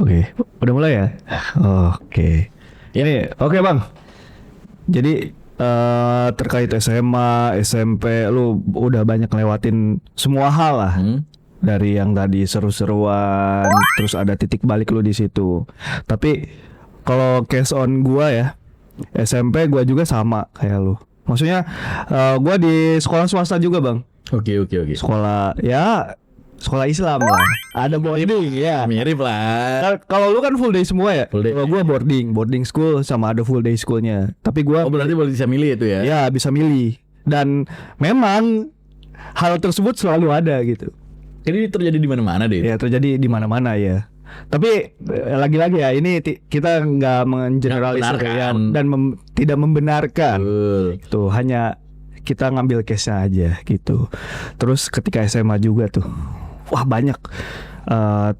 Oke, udah mulai ya? Oke. Ini oke Bang. Jadi terkait SMA, SMP, lu udah banyak lewatin semua hal lah. Dari yang tadi seru-seruan, terus ada titik balik lu di situ. Tapi kalau case on gua ya, SMP gua juga sama kayak lu. Maksudnya gua di sekolah swasta juga Bang. Oke. Sekolah ya, sekolah Islam lah. Ada boarding ya. Mirip lah. Kalau lu kan full day semua ya. Full day. Kalau gua boarding school sama ada full day schoolnya. Tapi gua Berarti boleh bisa milih itu ya? ya bisa milih. Dan memang hal tersebut selalu ada gitu. Ini terjadi di mana-mana deh. Ya terjadi di mana-mana ya. Tapi lagi-lagi ya ini kita nggak mengeneralisir ya, dan tidak membenarkan. Betul. Itu hanya kita ngambil case-nya aja gitu. Terus ketika SMA juga tuh, wah banyak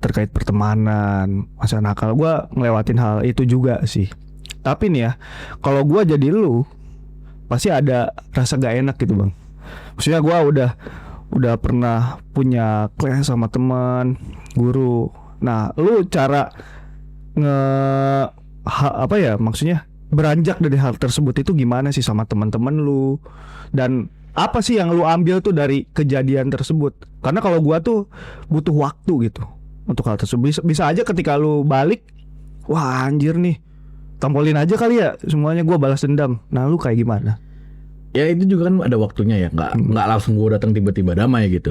terkait pertemanan, masa nakal. Gue ngelewatin hal itu juga sih. Tapi nih ya, kalau gue jadi lu, pasti ada rasa gak enak gitu Bang. Maksudnya gue udah pernah punya kelas sama teman, guru. Nah, lu cara maksudnya beranjak dari hal tersebut itu gimana sih sama teman-teman lu? Dan apa sih yang lu ambil tuh dari kejadian tersebut? Karena kalau gua tuh butuh waktu gitu untuk hal tersebut. Bisa aja ketika lu balik, wah anjir nih, tampolin aja kali ya semuanya, gua balas dendam. Nah, lu kayak gimana? Ya itu juga kan ada waktunya ya, nggak langsung gue datang tiba-tiba damai gitu.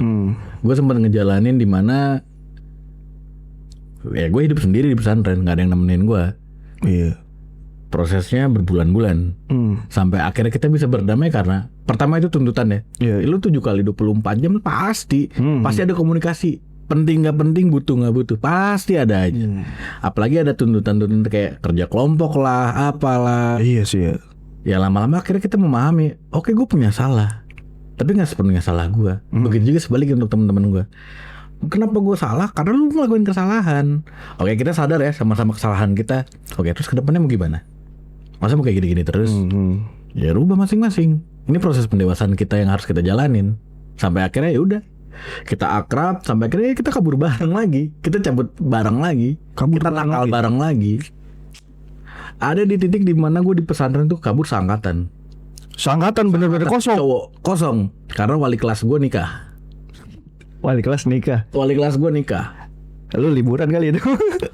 Gue sempat ngejalanin di mana ya gue hidup sendiri di pesantren, nggak ada yang nemenin gue. Iya. Prosesnya berbulan-bulan sampai akhirnya kita bisa berdamai karena pertama itu tuntutan ya. Iya. Lu 7 kali 24 jam pasti ada komunikasi. Penting nggak penting, butuh nggak butuh, pasti ada aja. Apalagi ada tuntutan-tuntutan kayak kerja kelompok lah, apalah. Iya sih ya. Ya lama-lama akhirnya kita memahami, oke gue punya salah, tapi nggak sepenuhnya salah gue. Begitu juga sebaliknya untuk teman-teman gue. Kenapa gue salah? Karena lu ngelakuin kesalahan. Oke, kita sadar ya sama-sama kesalahan kita. Oke, terus kedepannya mau gimana? Masa mau kayak gini-gini terus? Ya rubah masing-masing. Ini proses pendewasaan kita yang harus kita jalanin. Sampai akhirnya ya udah, kita akrab. Sampai akhirnya kita kabur bareng lagi. Kita cabut bareng lagi. Kita nakal bareng lagi. Ada di titik di mana gue di pesantren tuh kabur seangkatan. Seangkatan bener-bener kosong. Cowok kosong. Karena wali kelas gue nikah. Wali kelas nikah. Wali kelas gue nikah. Lu liburan kali itu.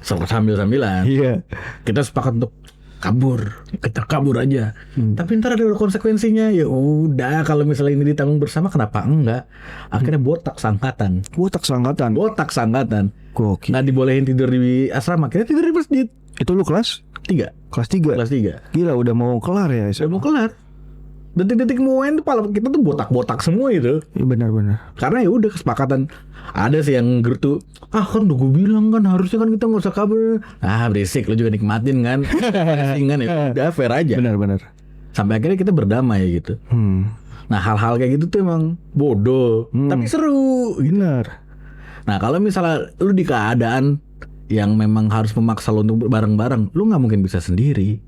Sambil-sambilan. Iya. Kita sepakat untuk kabur. Kita kabur aja. Tapi ntar ada konsekuensinya. Ya udah, kalau misalnya ini ditanggung bersama, kenapa enggak? Akhirnya botak seangkatan. Botak seangkatan. Gokil. Nggak dibolehin tidur di asrama. Kita tidur di masjid. Itu lu kelas 3. Kelas 3. Gila, udah mau kelar ya. Udah mau kelar. Detik-detik mau main tuh kita tuh botak-botak semua itu. Iya benar. Karena ya udah kesepakatan. Ada sih yang gertu, kan udah gue bilang kan harusnya kan kita nggak usah kabur. Berisik, lu juga nikmatin kan. Kan ya udah fair aja. Benar. Sampai akhirnya kita berdamai gitu. Nah hal-hal kayak gitu tuh emang bodoh, tapi seru. Benar. Nah kalau misalnya lu di keadaan yang memang harus memaksa lu untuk bareng-bareng, lu nggak mungkin bisa sendiri.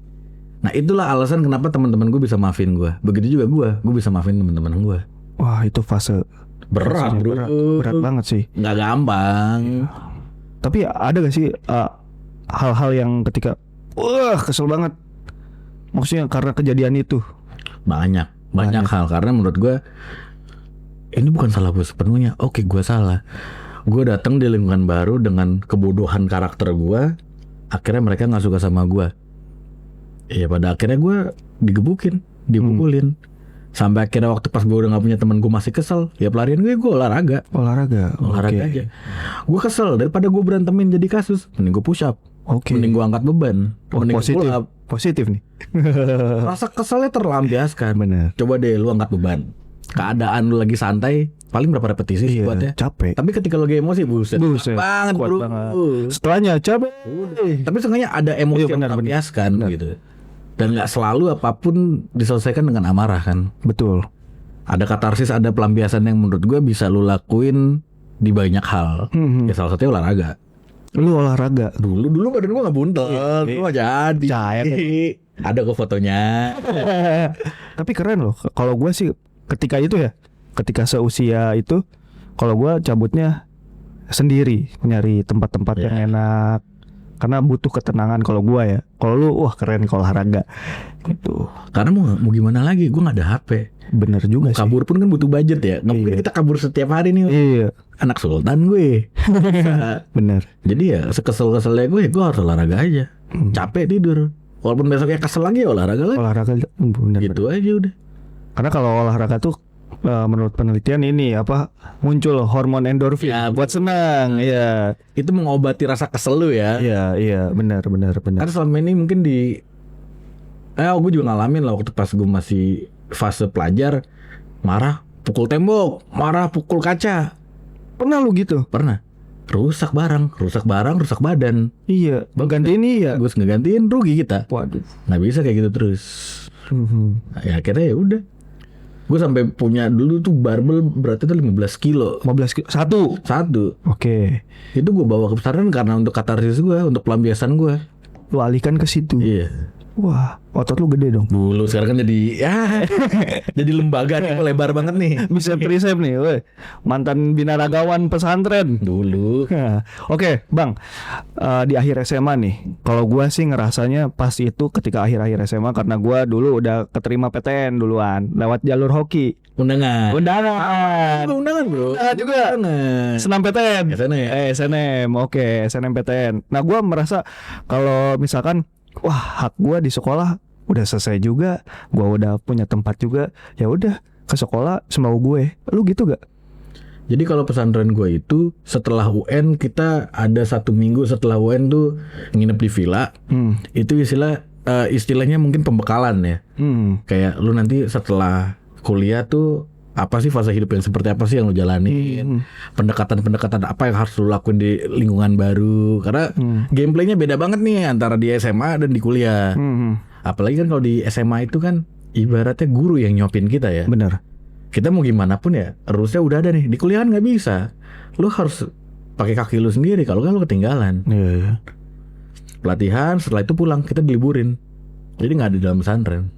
Nah itulah alasan kenapa teman-teman gue bisa maafin gue. Begitu juga gue bisa maafin teman-teman gue. Wah itu fase berat bro. Berat banget sih. Nggak gampang. Tapi ada gak sih hal-hal yang ketika kesel banget, maksudnya karena kejadian itu? Banyak hal. Karena menurut gue ini bukan salah gue sepenuhnya. Oke, gue salah. Gue datang di lingkungan baru dengan kebodohan karakter gue. Akhirnya mereka nggak suka sama gue. Ya pada akhirnya gue digebukin, dipukulin. Sampai akhirnya waktu pas gue udah gak punya teman, gue masih kesel. Ya pelarian gue olahraga okay. aja. Gue kesel, daripada gue berantemin jadi kasus, mending gue push up. Mending gue angkat beban. Mending positif nih. Rasa keselnya terlampiaskan. Bener. Coba deh lu angkat beban. Keadaan lu lagi santai, paling berapa repetisi buatnya? Capek. Tapi ketika lu lagi emosi, buset banget kuat bro. Banget. Setelahnya capek. Tapi seenggaknya ada emosi yang terlampiaskan gitu. Dan gak selalu apapun diselesaikan dengan amarah kan. Betul. Ada katarsis, ada pelampiasan yang menurut gue bisa lu lakuin di banyak hal. Ya salah satunya olahraga. Lu olahraga? Dulu badan gue gak buntel. Lu gak jadi. Ada kok fotonya. Tapi keren loh. Kalau gue sih ketika itu ya, ketika seusia itu, kalau gue cabutnya sendiri, nyari tempat-tempat yang enak. karena butuh ketenangan kalau gua ya. Kalau lu wah keren kalau olahraga gitu. Karena mau gimana lagi, gue nggak ada HP. Bener juga sih. Kabur pun kan butuh budget ya. Nggak mungkin Iya. kita kabur setiap hari nih. Iya, Anak sultan gue. Bisa. bener. Jadi ya sekesel-keselnya gue harus olahraga aja. Capek tidur. Walaupun besoknya kesel lagi ya olahraga lagi. Olahraga bener. Gitu aja udah. Karena kalau olahraga tuh menurut penelitian ini apa muncul hormon endorfin Ya, buat senang. Iya. Itu mengobati rasa kesel lu ya. Iya, benar. Kan selama ini mungkin gue juga ngalamin lah waktu pas gue masih fase pelajar, marah pukul tembok, marah pukul kaca. Pernah lu gitu? Pernah. Rusak barang, rusak badan. Iya, ganti ini ya. Gue ngegantiin rugi kita. Waduh. Nggak bisa kayak gitu terus. Nah, ya akhirnya ya udah. Gue sampai punya dulu tuh barbel beratnya tuh 15 kilo. 15 kilo. Satu. Oke. Oke. Itu gue bawa ke pesantren karena untuk katarsis gue, untuk pelampiasan gue. Lu alihkan ke situ. Iya. Wah, otot lu gede dong. Dulu sekarang kan jadi jadi lembaga nih, lebar banget nih. Bicep nih, weh. Mantan binaragawan pesantren. Dulu. Oke, Bang. Di akhir SMA nih. Kalau gua sih ngerasanya pas itu ketika akhir-akhir SMA karena gua dulu udah keterima PTN duluan lewat jalur hoki. Undangan. Undangan. Undangan bro. Undangan juga. Undangan. Senam PTN. SNM. SNM. Oke, SNM PTN. Nah, gua merasa kalau misalkan wah, hak gua di sekolah udah selesai juga, gua udah punya tempat juga, ya udah ke sekolah semau gue. Lu gitu gak? Jadi kalau pesantren gue itu setelah UN kita ada 1 minggu setelah UN tuh nginep di villa. Itu istilahnya mungkin pembekalan ya. Kayak lu nanti setelah kuliah tuh apa sih fase hidup yang seperti apa sih yang lu jalanin, pendekatan-pendekatan apa yang harus lu lakuin di lingkungan baru, karena gameplaynya beda banget nih antara di SMA dan di kuliah. Apalagi kan kalau di SMA itu kan ibaratnya guru yang nyopin kita ya. Bener. Kita mau gimana pun ya rulesnya udah ada nih. Di kuliah kan nggak bisa, lu harus pakai kaki lu sendiri, kalau kan lu ketinggalan. Iya. Pelatihan setelah itu pulang, kita diliburin, jadi nggak ada di dalam pesantren.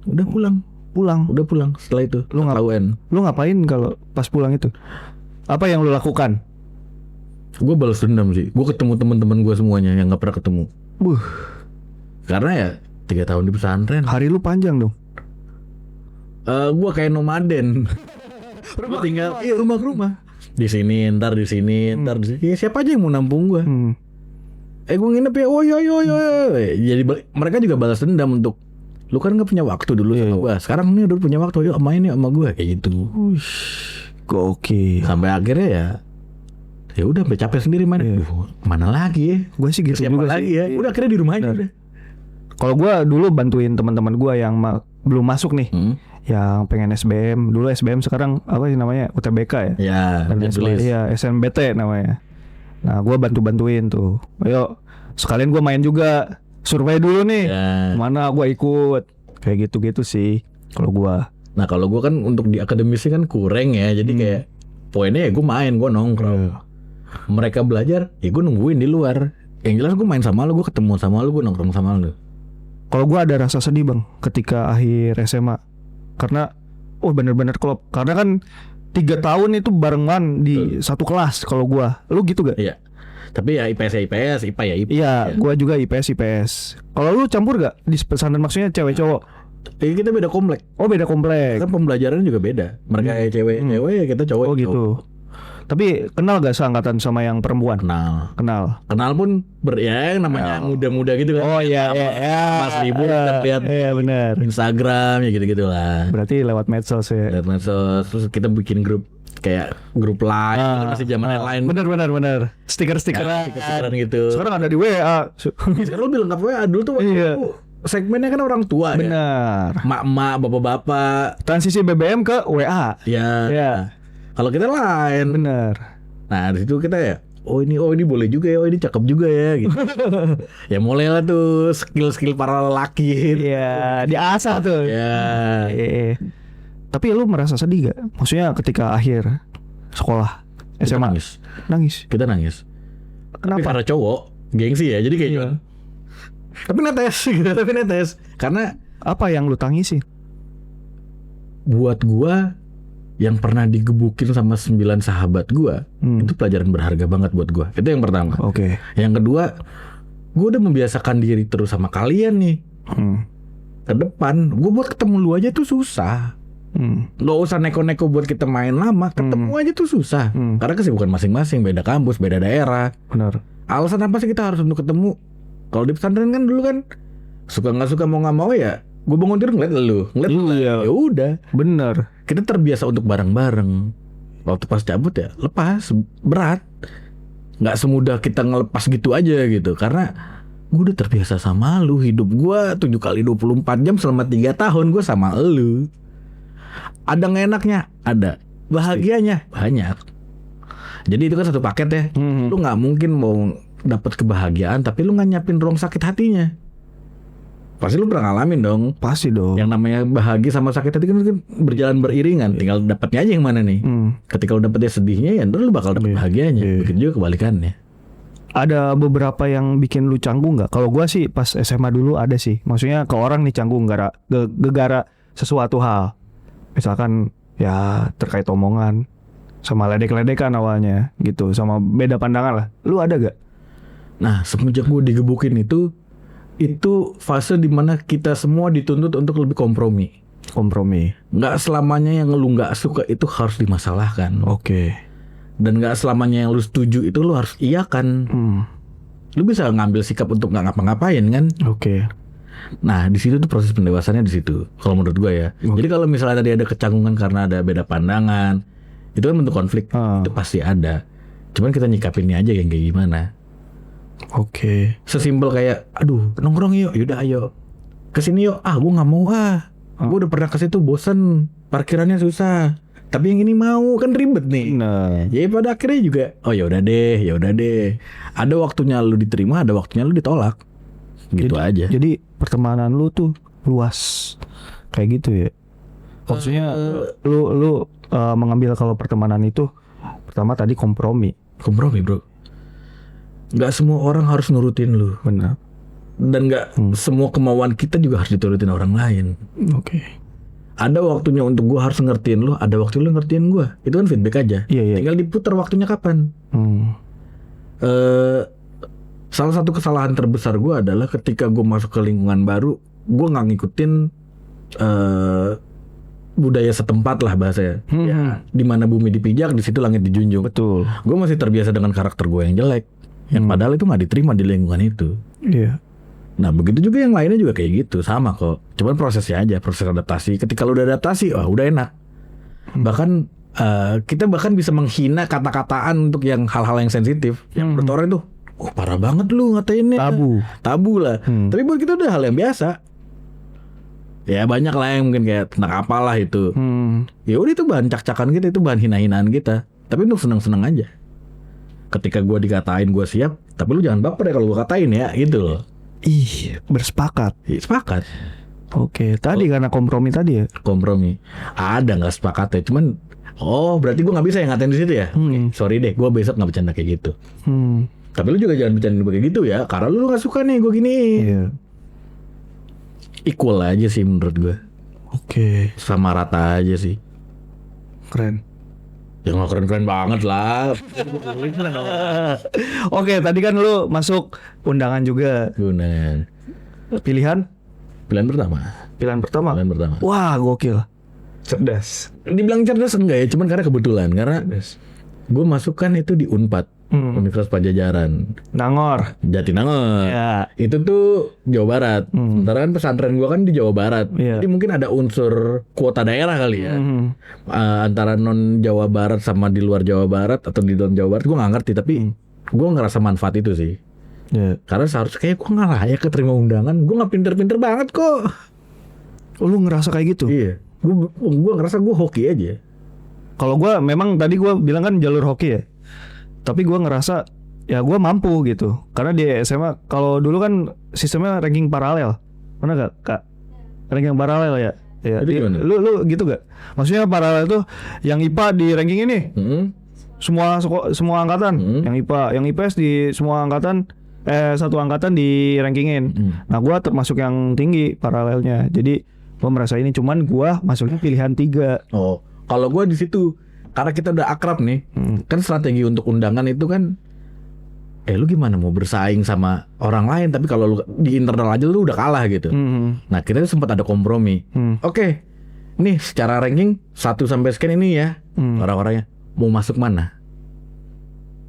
Udah pulang setelah itu. Lu UN. Lu ngapain kalau pas pulang itu? Apa yang lu lakukan? Gue balas dendam sih. Gue ketemu teman-teman gue semuanya yang nggak pernah ketemu. Karena ya 3 tahun di pesantren. Hari lu panjang dong. Gue kayak nomaden. Gue tinggal rumah ke rumah. Di sini, ntar di sini. Ya, siapa aja yang mau nampung gue? Gue nginep ya. Oh iya. Jadi mereka juga balas dendam untuk lu kan nggak punya waktu dulu sama gue. Sekarang nih udah punya waktu, yuk main ya sama gue kayak gitu. Gokil. Sampai akhirnya ya udah sampai capek sendiri main. Mana lagi ya? Gue sih gitu Siapa juga lagi sih. ya? Udah akhirnya di rumah aja udah. Kalau gue dulu bantuin teman-teman gue yang belum masuk nih, yang pengen SBM. Dulu SBM, sekarang apa sih namanya, UTBK ya? Ya, Iya, SNBT namanya. Nah, gue bantuin tuh. Ayo, sekalian gue main juga, survei dulu nih. Mana gue ikut, kayak gitu-gitu sih. Kalau gue. Nah kalau gue kan untuk di akademisnya kan kurang ya, jadi kayak poinnya ya gue main, gue nongkrong. Mereka belajar, ya gue nungguin di luar. Yang jelas gue main sama lu, gue ketemu sama lu, gue nongkrong sama lu. Kalau gue ada rasa sedih bang, ketika akhir SMA, karena bener-bener klop. Karena kan 3 tahun itu barengan di satu kelas. Kalau gue, lu gitu gak? Iya. Tapi ya IPS ya IPS, IPA ya IPA. Iya, gue juga IPS. Kalau lu campur gak di pesantren, maksudnya cewek cowok? Kita beda komplek. Oh beda komplek. Kan pembelajarannya juga beda. Mereka cewek, kita cowok. Oh gitu. Tapi kenal gak seangkatan sama yang perempuan? Kenal pun yang namanya muda-muda gitu kan. Oh iya. Pas libur kita lihat benar. Instagram ya gitu-gitu lah. Berarti lewat medsos ya. Lewat medsos, terus kita bikin grup kayak grup lain, masih zaman lain. Benar. Stiker-stikeran gitu. Sekarang ada di WA. Sekarang lu bilang WA, dulu tuh segmennya kan orang tua. Benar. Mak-mak, bapak-bapak. Transisi BBM ke WA. Ya. Kalau kita lain. Benar. Nah di situ kita ya, oh ini boleh juga ya, oh ini cakep juga ya gitu. Ya mulailah tuh skill para lelaki. Iya, diasah tuh. Ya. Tapi lu merasa sedih gak? Maksudnya ketika akhir sekolah SMA nangis. Kita nangis. Kenapa? Tapi karena cowok, gengsi ya. Jadi kayak Tapi netes. Karena apa yang lu tangisi? buat gua yang pernah digebukin sama 9 sahabat gue, itu pelajaran berharga banget buat gue. Itu yang pertama. Oke. Yang kedua, gue udah membiasakan diri terus sama kalian nih. Ke depan, gue buat ketemu lu aja tuh susah. Gak usah neko-neko buat kita main lama, ketemu aja tuh susah. Karena kesibukan masing-masing, beda kampus, beda daerah. Benar. Alasan apa sih kita harus untuk ketemu? Kalau di pesantren kan dulu kan suka nggak suka mau nggak mau ya, gue bangun tidur ngeliat lu, Iya. ya udah. Bener. Kita terbiasa untuk bareng-bareng. Waktu pas cabut ya lepas, berat. Nggak semudah kita ngelepas gitu aja gitu. Karena gue udah terbiasa sama lu. Hidup gue 7 kali 24 jam selama 3 tahun gue sama lu. Ada nggak enaknya? Ada. Bahagianya? Banyak. Jadi itu kan satu paket ya. Lu nggak mungkin mau dapat kebahagiaan tapi lu nggak nyiapin ruang sakit hatinya. Pasti lu pernah ngalamin dong. Pasti dong. Yang namanya bahagia sama sakit hati kan berjalan beriringan. Tinggal dapatnya aja yang mana nih. Ketika lu dapetnya sedihnya ya ntar lu bakal dapet bahagianya. Begitu juga kebalikannya. Ada beberapa yang bikin lu canggung nggak? Kalau gua sih pas SMA dulu ada sih. Maksudnya ke orang nih canggung gegara sesuatu hal. Misalkan ya terkait omongan sama ledek-ledekan awalnya gitu, sama beda pandangan lah. Lu ada gak? Nah semenjak gue digebukin itu fase dimana kita semua dituntut untuk lebih kompromi. Nggak selamanya yang lu nggak suka itu harus dimasalahkan. Oke. Dan nggak selamanya yang lu setuju itu lu harus iyakan. Lu bisa ngambil sikap untuk nggak ngapa-ngapain kan? Oke. Nah di situ tuh proses pendewasannya di situ. Kalau menurut gue ya. Jadi kalau misalnya tadi ada kecanggungan karena ada beda pandangan, itu kan bentuk konflik. Itu pasti ada. Cuman kita nyikapinnya aja yang kayak gimana. Oke. Sesimpel kayak, aduh nongkrong yuk, yaudah ayo. Kesini yuk, gue nggak mau gue udah pernah ke situ bosen, parkirannya susah. Tapi yang ini mau, kan ribet nih. Nah, Ya pada akhirnya juga, oh ya udah deh. Ada waktunya lu diterima, ada waktunya lu ditolak. Gitu aja. jadi pertemanan lu tuh luas kayak gitu ya. Maksudnya lu mengambil kalau pertemanan itu pertama tadi kompromi. Kompromi bro. Gak semua orang harus nurutin lu. Benar. Dan gak semua kemauan kita juga harus diturutin orang lain. Oke. Ada waktunya untuk gue harus ngertiin lu, ada waktu lu ngertiin gue. Itu kan feedback aja. Iya. Tinggal diputar waktunya kapan. Salah satu kesalahan terbesar gue adalah ketika gue masuk ke lingkungan baru, gue nggak ngikutin budaya setempat lah bahasanya. Ya, di mana bumi dipijak, di situ langit dijunjung. Betul. Gue masih terbiasa dengan karakter gue yang jelek, yang padahal itu nggak diterima di lingkungan itu. Iya. Nah begitu juga yang lainnya juga kayak gitu, sama kok. Cuman prosesnya aja, proses adaptasi. Ketika lu udah adaptasi, wah udah enak. Bahkan kita bahkan bisa menghina kata-kataan untuk yang hal-hal yang sensitif. Yang menurut orang itu, oh parah banget lu ngatainnya. Tabu lah. Tapi buat kita udah hal yang biasa. Ya banyak lah yang mungkin kayak tentang apalah itu. Ya udah itu bahan cak-cakan kita, itu bahan hina-hinaan kita. Tapi untuk seneng-seneng aja. Ketika gue dikatain gue siap, tapi lu jangan baper ya kalau gue katain ya, gitu loh. Ih, bersepakat. Sepakat. Oke, tadi karena kompromi tadi ya. Kompromi. Ada nggak sepakat ya? Cuman, berarti gue nggak bisa yang ngatain di situ ya. Sorry deh, gue besok nggak bercanda kayak gitu. Tapi lu juga jangan bercanda kayak gitu ya, karena lu nggak suka nih gue gini. Iya. Equal aja sih menurut gue. Oke. Sama rata aja sih. Keren. Ya nggak keren-keren banget lah. Oke, tadi kan lu masuk undangan juga. Bener. Pilihan pertama. Pilihan pertama. Wah, gokil. Cerdas. Dibilang cerdas enggak ya, cuman karena kebetulan. Karena gue masuk kan itu di Unpad, Universitas Pajajaran, Nangor. Jatinangor. Ya. Itu tuh Jawa Barat. Sementara kan pesantren gue kan di Jawa Barat. Jadi mungkin ada unsur kuota daerah kali ya. Antara non Jawa Barat sama di luar Jawa Barat atau di non Jawa Barat gue nggak ngerti. Tapi gue ngerasa manfaat itu sih. Karena seharusnya kayak gue nggak layak keterima undangan. Gue nggak pinter-pinter banget kok. Oh, lu ngerasa kayak gitu? Iya. Gue ngerasa gue hoki aja. Kalau gue memang tadi gue bilang kan jalur hoki ya. Tapi gue ngerasa ya gue mampu gitu. Karena di SMA kalau dulu kan sistemnya ranking paralel. Mana gak Kak? Ranking paralel ya. Ya. Lu gitu gak? Maksudnya paralel tuh yang IPA di ranking ini. Semua angkatan. Yang IPA, yang IPS di semua angkatan satu angkatan di rankingin. Nah gue termasuk yang tinggi paralelnya. Jadi gue merasa ini, cuman gue masuknya pilihan 3. Kalau gue di situ karena kita udah akrab nih, kan strategi untuk undangan itu kan, lu gimana mau bersaing sama orang lain tapi kalau lu di internal aja lu udah kalah gitu. Nah kita sempat ada kompromi. Oke, nih secara ranking 1 sampai sekian ini ya orang-orangnya mau masuk mana?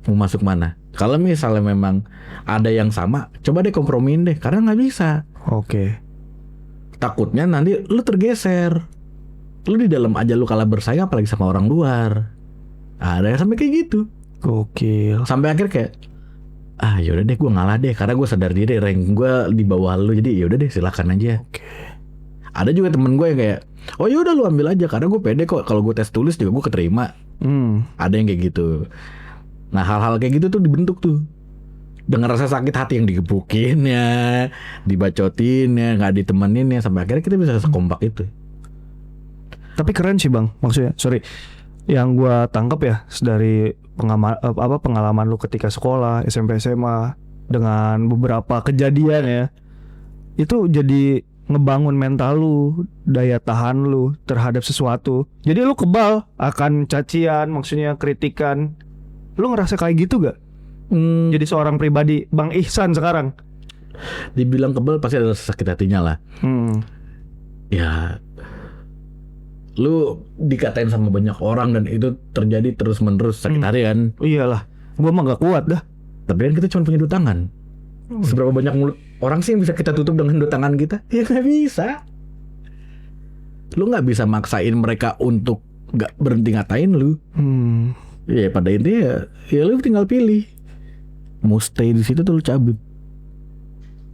Mau masuk mana? Kalau misalnya memang ada yang sama, coba deh kompromiin deh karena nggak bisa. Oke. Takutnya nanti lu tergeser. Lu di dalam aja lu kalah bersaing apalagi sama orang luar. Ada yang sampai kayak gitu. Gokil. Sampai akhir kayak yaudah deh gue ngalah deh karena gue sadar diri rank gue di bawah lu, jadi yaudah deh silakan aja. Oke. Ada juga temen gue yang kayak yaudah lu ambil aja karena gue pede kok kalau gue tes tulis juga gue keterima. Ada yang kayak gitu. Nah hal-hal kayak gitu tuh dibentuk tuh dengan rasa sakit hati yang digebukin ya, dibacotin ya, nggak ditemenin ya, sampai akhirnya kita bisa sekompak itu. Tapi keren sih bang, maksudnya sorry, yang gua tangkap ya dari pengalaman lu ketika sekolah SMP SMA dengan beberapa kejadian ya, itu jadi ngebangun mental lu, daya tahan lu terhadap sesuatu. Jadi lu kebal akan cacian, maksudnya kritikan. Lu ngerasa kayak gitu gak? Jadi seorang pribadi Bang Ihsan sekarang. Dibilang kebal pasti ada sakit hatinya lah. Ya, lu dikatain sama banyak orang dan itu terjadi terus menerus sakit hati kan. Iyalah, gua mah gak kuat dah. Tapi kan kita cuma punya 2 tangan. Seberapa banyak mulut orang sih yang bisa kita tutup dengan 2 tangan kita? Ya gak bisa. Lu gak bisa maksain mereka untuk gak berhenti ngatain lu. Ya pada intinya ya lu tinggal pilih mau stay di situ tuh lu cabut.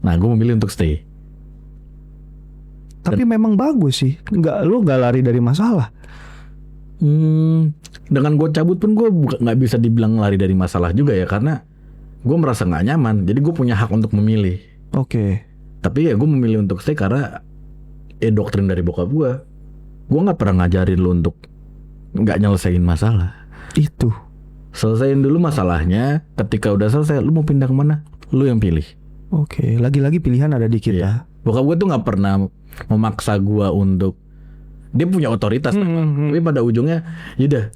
Nah gue memilih untuk stay. Tapi memang bagus sih, lu gak lari dari masalah. Dengan gue cabut pun gue nggak bisa dibilang lari dari masalah juga ya, karena gue merasa nggak nyaman. Jadi gue punya hak untuk memilih. Oke. Tapi ya gue memilih untuk stay karena doktrin dari bokap gue. Gue nggak pernah ngajarin lu untuk nggak nyelesain masalah. Itu Selesaiin dulu masalahnya. Ketika udah selesai, lu mau pindah kemana? Lu yang pilih. Oke. Lagi-lagi pilihan ada di kita. Bokap gue tuh nggak pernah memaksa gue untuk, dia punya otoritas, tapi pada ujungnya, yaudah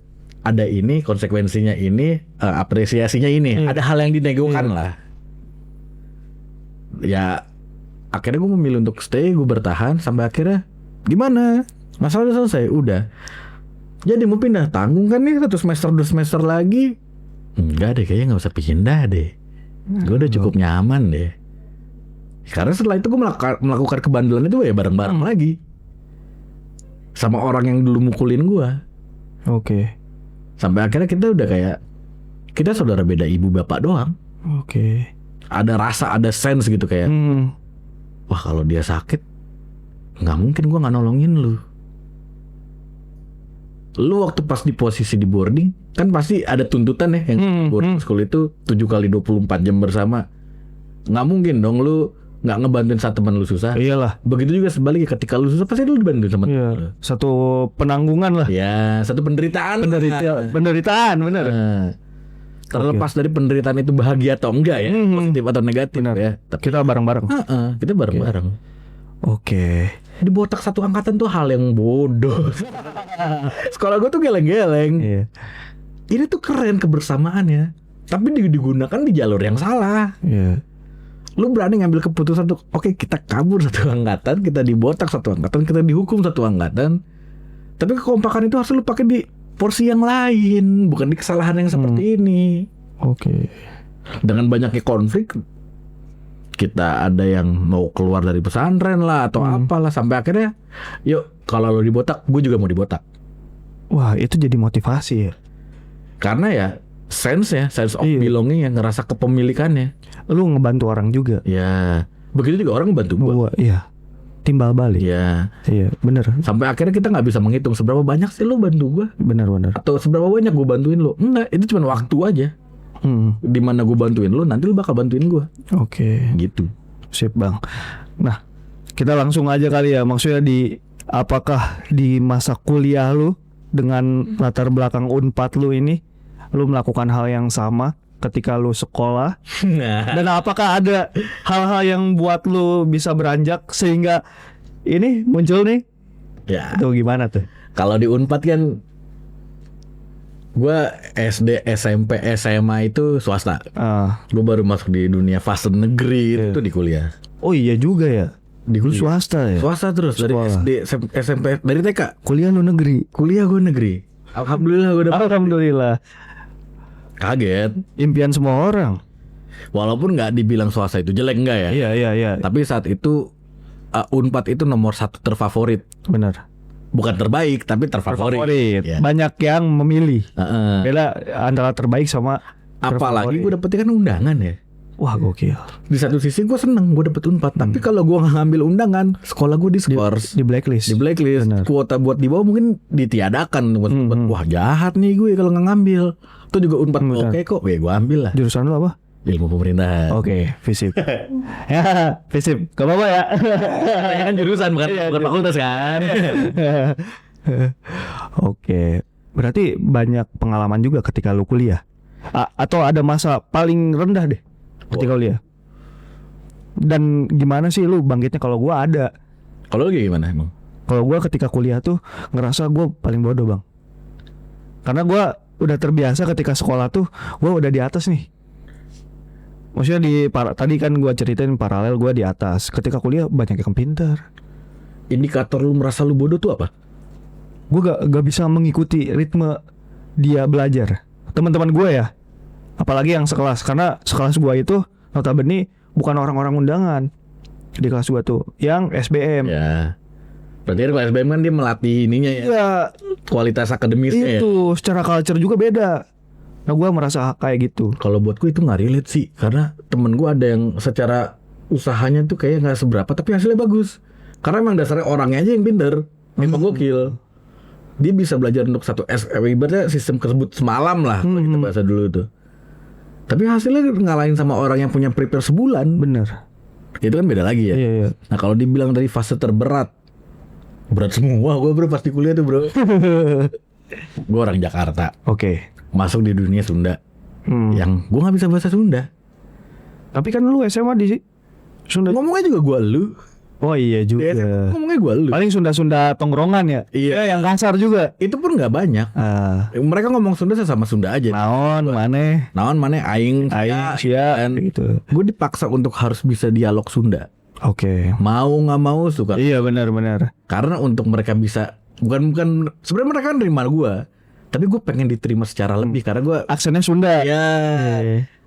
ada ini konsekuensinya ini, apresiasinya ini, ada hal yang dinegokan lah. Ya akhirnya gue memilih untuk stay, gue bertahan sampai akhirnya gimana? Masalah udah selesai, udah. Jadi mau pindah, tanggung kan nih 1 semester 2 semester lagi. Enggak deh, kayaknya nggak usah pindah deh. Gue udah cukup nyaman deh. Karena setelah itu gue melakukan kebandelan itu ya bareng-bareng lagi sama orang yang dulu mukulin gue. Oke. Sampai akhirnya kita udah kayak kita saudara beda ibu bapak doang. Oke. Ada rasa, ada sense gitu kayak wah kalau dia sakit nggak mungkin gue nggak nolongin lu. Lu waktu pas di posisi di boarding kan pasti ada tuntutan ya yang boarding school itu 7 kali 24 jam bersama. Nggak mungkin dong lu nggak ngebantuin saat teman lu susah. Iyalah. Begitu juga sebaliknya, ketika lu susah pasti lu dibantuin sama teman lu. Satu penanggungan lah. Ya, satu penderitaan. Penderitaan bener. Terlepas dari penderitaan itu bahagia atau enggak ya, positif atau negatif ya. Tapi kita bareng-bareng. Kita bareng-bareng. Oke. Dibotak satu angkatan tuh hal yang bodoh. Sekolah gue tuh geleng-geleng. Iya. Ini tuh keren kebersamaannya, tapi digunakan di jalur yang salah. Iya. Lu berani ngambil keputusan tuh, oke kita kabur 1 angkatan, kita dibotak 1 angkatan, kita dihukum 1 angkatan. Tapi kekompakan itu harus lu pakai di porsi yang lain, bukan di kesalahan yang seperti ini. Oke. Dengan banyaknya konflik, kita ada yang mau keluar dari pesantren lah atau apalah, sampai akhirnya yuk kalau lu dibotak, gue juga mau dibotak. Wah itu jadi motivasi ya. Karena ya sense of belonging, yang ngerasa kepemilikannya. Lu ngebantu orang juga. Ya begitu juga orang ngebantu gua. Iya. Timbal balik. Iya. Iya bener. Sampai akhirnya kita gak bisa menghitung seberapa banyak sih lu bantu gua, Bener. atau seberapa banyak gua bantuin lu. Enggak, itu cuma waktu aja. Dimana gua bantuin lu, nanti lu bakal bantuin gua. Oke. Gitu. Sip bang. Nah kita langsung aja kali ya. Maksudnya apakah di masa kuliah lu dengan latar belakang Unpad lu ini, lu melakukan hal yang sama ketika lu sekolah? Dan apakah ada hal-hal yang buat lu bisa beranjak sehingga ini muncul nih? Ya. Itu gimana tuh? Kalau di Unpad kan gue SD, SMP, SMA itu swasta. Gue baru masuk di dunia fase negeri itu di kuliah. Oh iya juga ya. Di Lu kuliah. swasta ya. Swasta terus dari Sekolah. SD, SMP, dari TK. Kuliah lu negeri. Kuliah gue negeri. Alhamdulillah gue dapet. Alhamdulillah. Kaget. Impian semua orang. Walaupun nggak dibilang swasta itu jelek enggak ya. Iya. Tapi saat itu Unpad itu nomor 1 terfavorit. Benar. Bukan terbaik tapi terfavorit. Ya. Banyak yang memilih. Heeh. Beda antara terbaik sama Apalagi terfavorit. gue dapetnya kan undangan ya. Wah gokil. Di satu sisi gue seneng gue dapet Unpad. Tapi kalau gue nggak ngambil undangan, sekolah gue diskors. Di blacklist. Di blacklist. Benar. Kuota buat di bawah mungkin ditiadakan. Wah jahat nih gue kalau nggak ngambil. Itu juga Unpad Benar. oke kok. Gue ambil lah. Jurusan lu apa? Ilmu pemerintahan. Oke, FISIP. Ya, FISIP. Gak apa-apa ya. Ya kan jurusan bukan Iya, fakultas kan. Oke. Berarti banyak pengalaman juga ketika lu kuliah. Atau ada masa paling rendah deh ketika kuliah. Dan gimana sih lu bangkitnya? Kalau gua ada. Kalau lu gimana emang? Kalau gua ketika kuliah tuh ngerasa gua paling bodoh, Bang. Karena gua udah terbiasa ketika sekolah tuh gua udah di atas nih. Maksudnya tadi kan gua ceritain paralel gua di atas. Ketika kuliah banyak yang pintar. Indikator lu merasa lu bodoh tuh apa? Gue gak bisa mengikuti ritme dia belajar. Teman-teman gue ya, apalagi yang sekelas, karena sekelas gue itu notabene bukan orang-orang undangan di kelas gue tuh, yang SBM. Ya. Berarti kan kalau SBM kan dia melatih ininya ya. Ya, Kualitas akademisnya ya. itu secara culture juga beda. Nah gue merasa kayak gitu. Kalau buat gue itu nggak relate sih, karena temen gue ada yang secara usahanya tuh kayak nggak seberapa, tapi hasilnya bagus. Karena emang dasarnya orangnya aja yang pinter, memang gokil. Dia bisa belajar untuk satu ibaratnya sistem tersebut semalam lah, kalau kita bahasa dulu tuh. Tapi hasilnya ngalahin sama orang yang punya prepare sebulan, Bener. itu kan beda lagi ya. Iya. Nah kalau dibilang dari fase terberat, berat semua gue bro pasti kuliah tuh bro. Gue orang Jakarta, Oke. masuk di dunia Sunda, yang gue nggak bisa bahasa Sunda. Tapi kan lu SMA di Sunda. Ngomongnya juga gue lu. Oh iya juga. Ngomongnya gue lu. Paling Sunda-Sunda tongkrongan ya. Iya. Yang kasar juga. Itu pun nggak banyak. Mereka ngomong Sunda sama Sunda aja. Naon, maneh, Naon mana aing, sia, kan. gitu. Gue dipaksa untuk harus bisa dialog Sunda. Oke. Mau nggak mau suka. Iya benar. Karena untuk mereka bisa bukan sebenarnya mereka kan nerima gue, tapi gue pengen diterima secara lebih karena gue Aksennya Sunda. ya.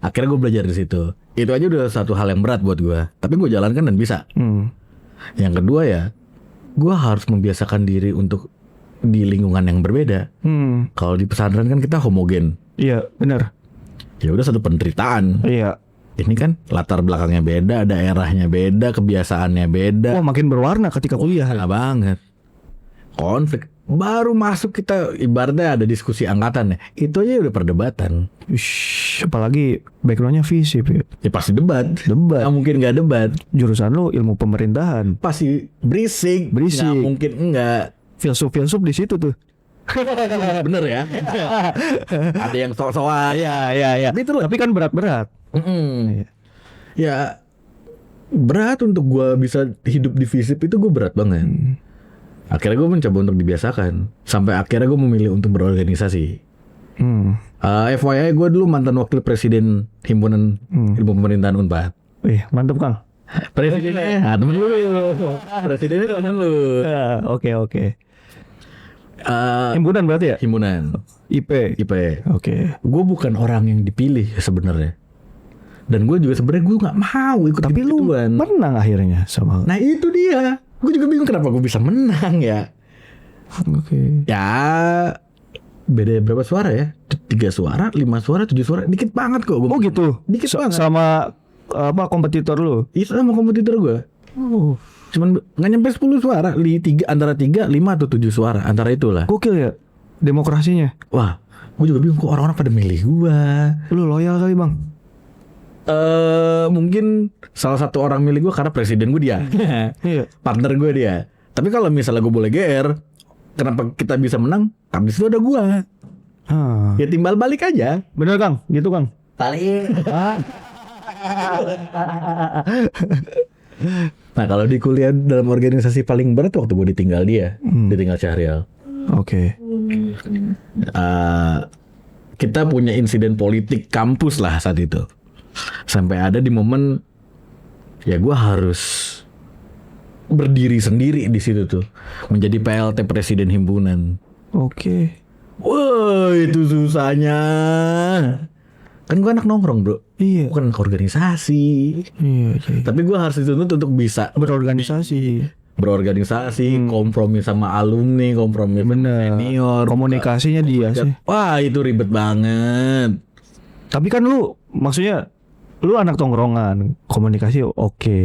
Akhirnya gue belajar di situ. Itu aja udah satu hal yang berat buat gue. Tapi gue jalankan dan bisa. Yang kedua ya, gue harus membiasakan diri untuk di lingkungan yang berbeda. Kalau di pesantren kan kita homogen. Iya benar. Ya udah satu penderitaan. Iya. Ini kan latar belakangnya beda, daerahnya beda, kebiasaannya beda. Wah makin berwarna ketika kuliah. Nggak banget. Konflik. Baru masuk kita ibaratnya ada diskusi angkatan ya. Itu aja udah perdebatan. Ish, apalagi backgroundnya FISIP ya. Ya pasti debat. Debat. Nggak mungkin nggak debat. Jurusan lu ilmu pemerintahan. Pasti berisik. Berisik. Nggak mungkin enggak. Filsuf di situ tuh. Bener ya. Ada yang sok-sokan. Iya. Tapi kan berat-berat. Iya. Ya berat untuk gue bisa hidup di FISIP itu gue berat banget. Akhirnya gue mencoba untuk dibiasakan. Sampai akhirnya gue memilih untuk berorganisasi. FYI gue dulu mantan wakil presiden himpunan ilmu pemerintahan Unpad. Mantap Kang. Presidennya temen lu. Presidennya temen lu. Oke. Himpunan berarti ya? Himpunan IP. Oke. Gue bukan orang yang dipilih sebenarnya. Dan gue juga sebenarnya gue nggak mau ikut. Tapi lu menang akhirnya sama. Nah itu dia. Gue juga bingung kenapa gue bisa menang ya. Oke. Ya beda berapa suara ya? 3 suara, 5 suara, 7 suara. Dikit banget kok. Oh gitu. Dikit banget. Sama apa kompetitor lu? Itu sama kompetitor gue. Cuman nggak nyampe 10 suara. Antara 3, 5 atau 7 suara. Antara itulah. Gokil ya demokrasinya. Wah, gue juga bingung kok orang-orang pada milih gue. Lu loyal kali Bang. Mungkin salah satu orang milih gue karena presiden gue dia. Iya. Partner gue dia. Tapi kalau misalnya gue boleh GR, kenapa kita bisa menang? Karena disitu ada gue. Ya timbal balik aja. Bener Kang, gitu Kang. Balik. Nah kalau di kuliah dalam organisasi paling berat waktu gue ditinggal dia, ditinggal Syahrial. Oke. kita punya insiden politik kampus lah saat itu. Sampai ada di momen ya gue harus berdiri sendiri di situ tuh, menjadi PLT presiden himpunan. Oke. Wah itu susahnya. Kan gue anak nongkrong bro, Iya. bukan anak organisasi. Iya. Tapi gue harus dituntut untuk bisa berorganisasi, kompromi sama alumni, kompromi sama Bener. senior. Komunikasinya dia sih. Wah itu ribet banget. Tapi kan lu maksudnya lu anak tongkrongan, komunikasi oke.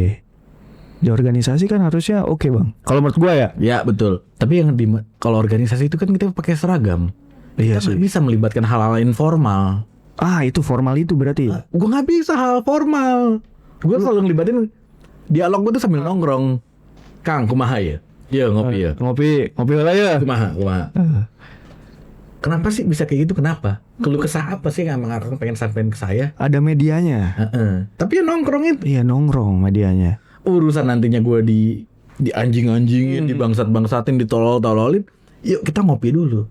Di organisasi kan harusnya oke bang. Kalau menurut gua ya. Ya betul. Tapi yang kalau organisasi itu kan kita pakai seragam. Iya Kita sih. nggak bisa melibatkan hal-hal informal. Itu formal itu berarti. Ya? Gue nggak bisa hal formal. Gue selalu ngelibatin dialog gue tuh sambil nongkrong. Kang, kumaha ya? Iya ngopi ya. Ngopi lah ya. Kumaha. Kenapa sih bisa kayak gitu? Kenapa? Keluh kesah apa sih yang mengarang pengen sampein ke saya? Ada medianya. Tapi ya nongkrong itu. Iya nongkrong medianya. Urusan nantinya gue di anjing-anjingin, di bangsat-bangsatin, ditolol-tololin. Yuk kita ngopi dulu.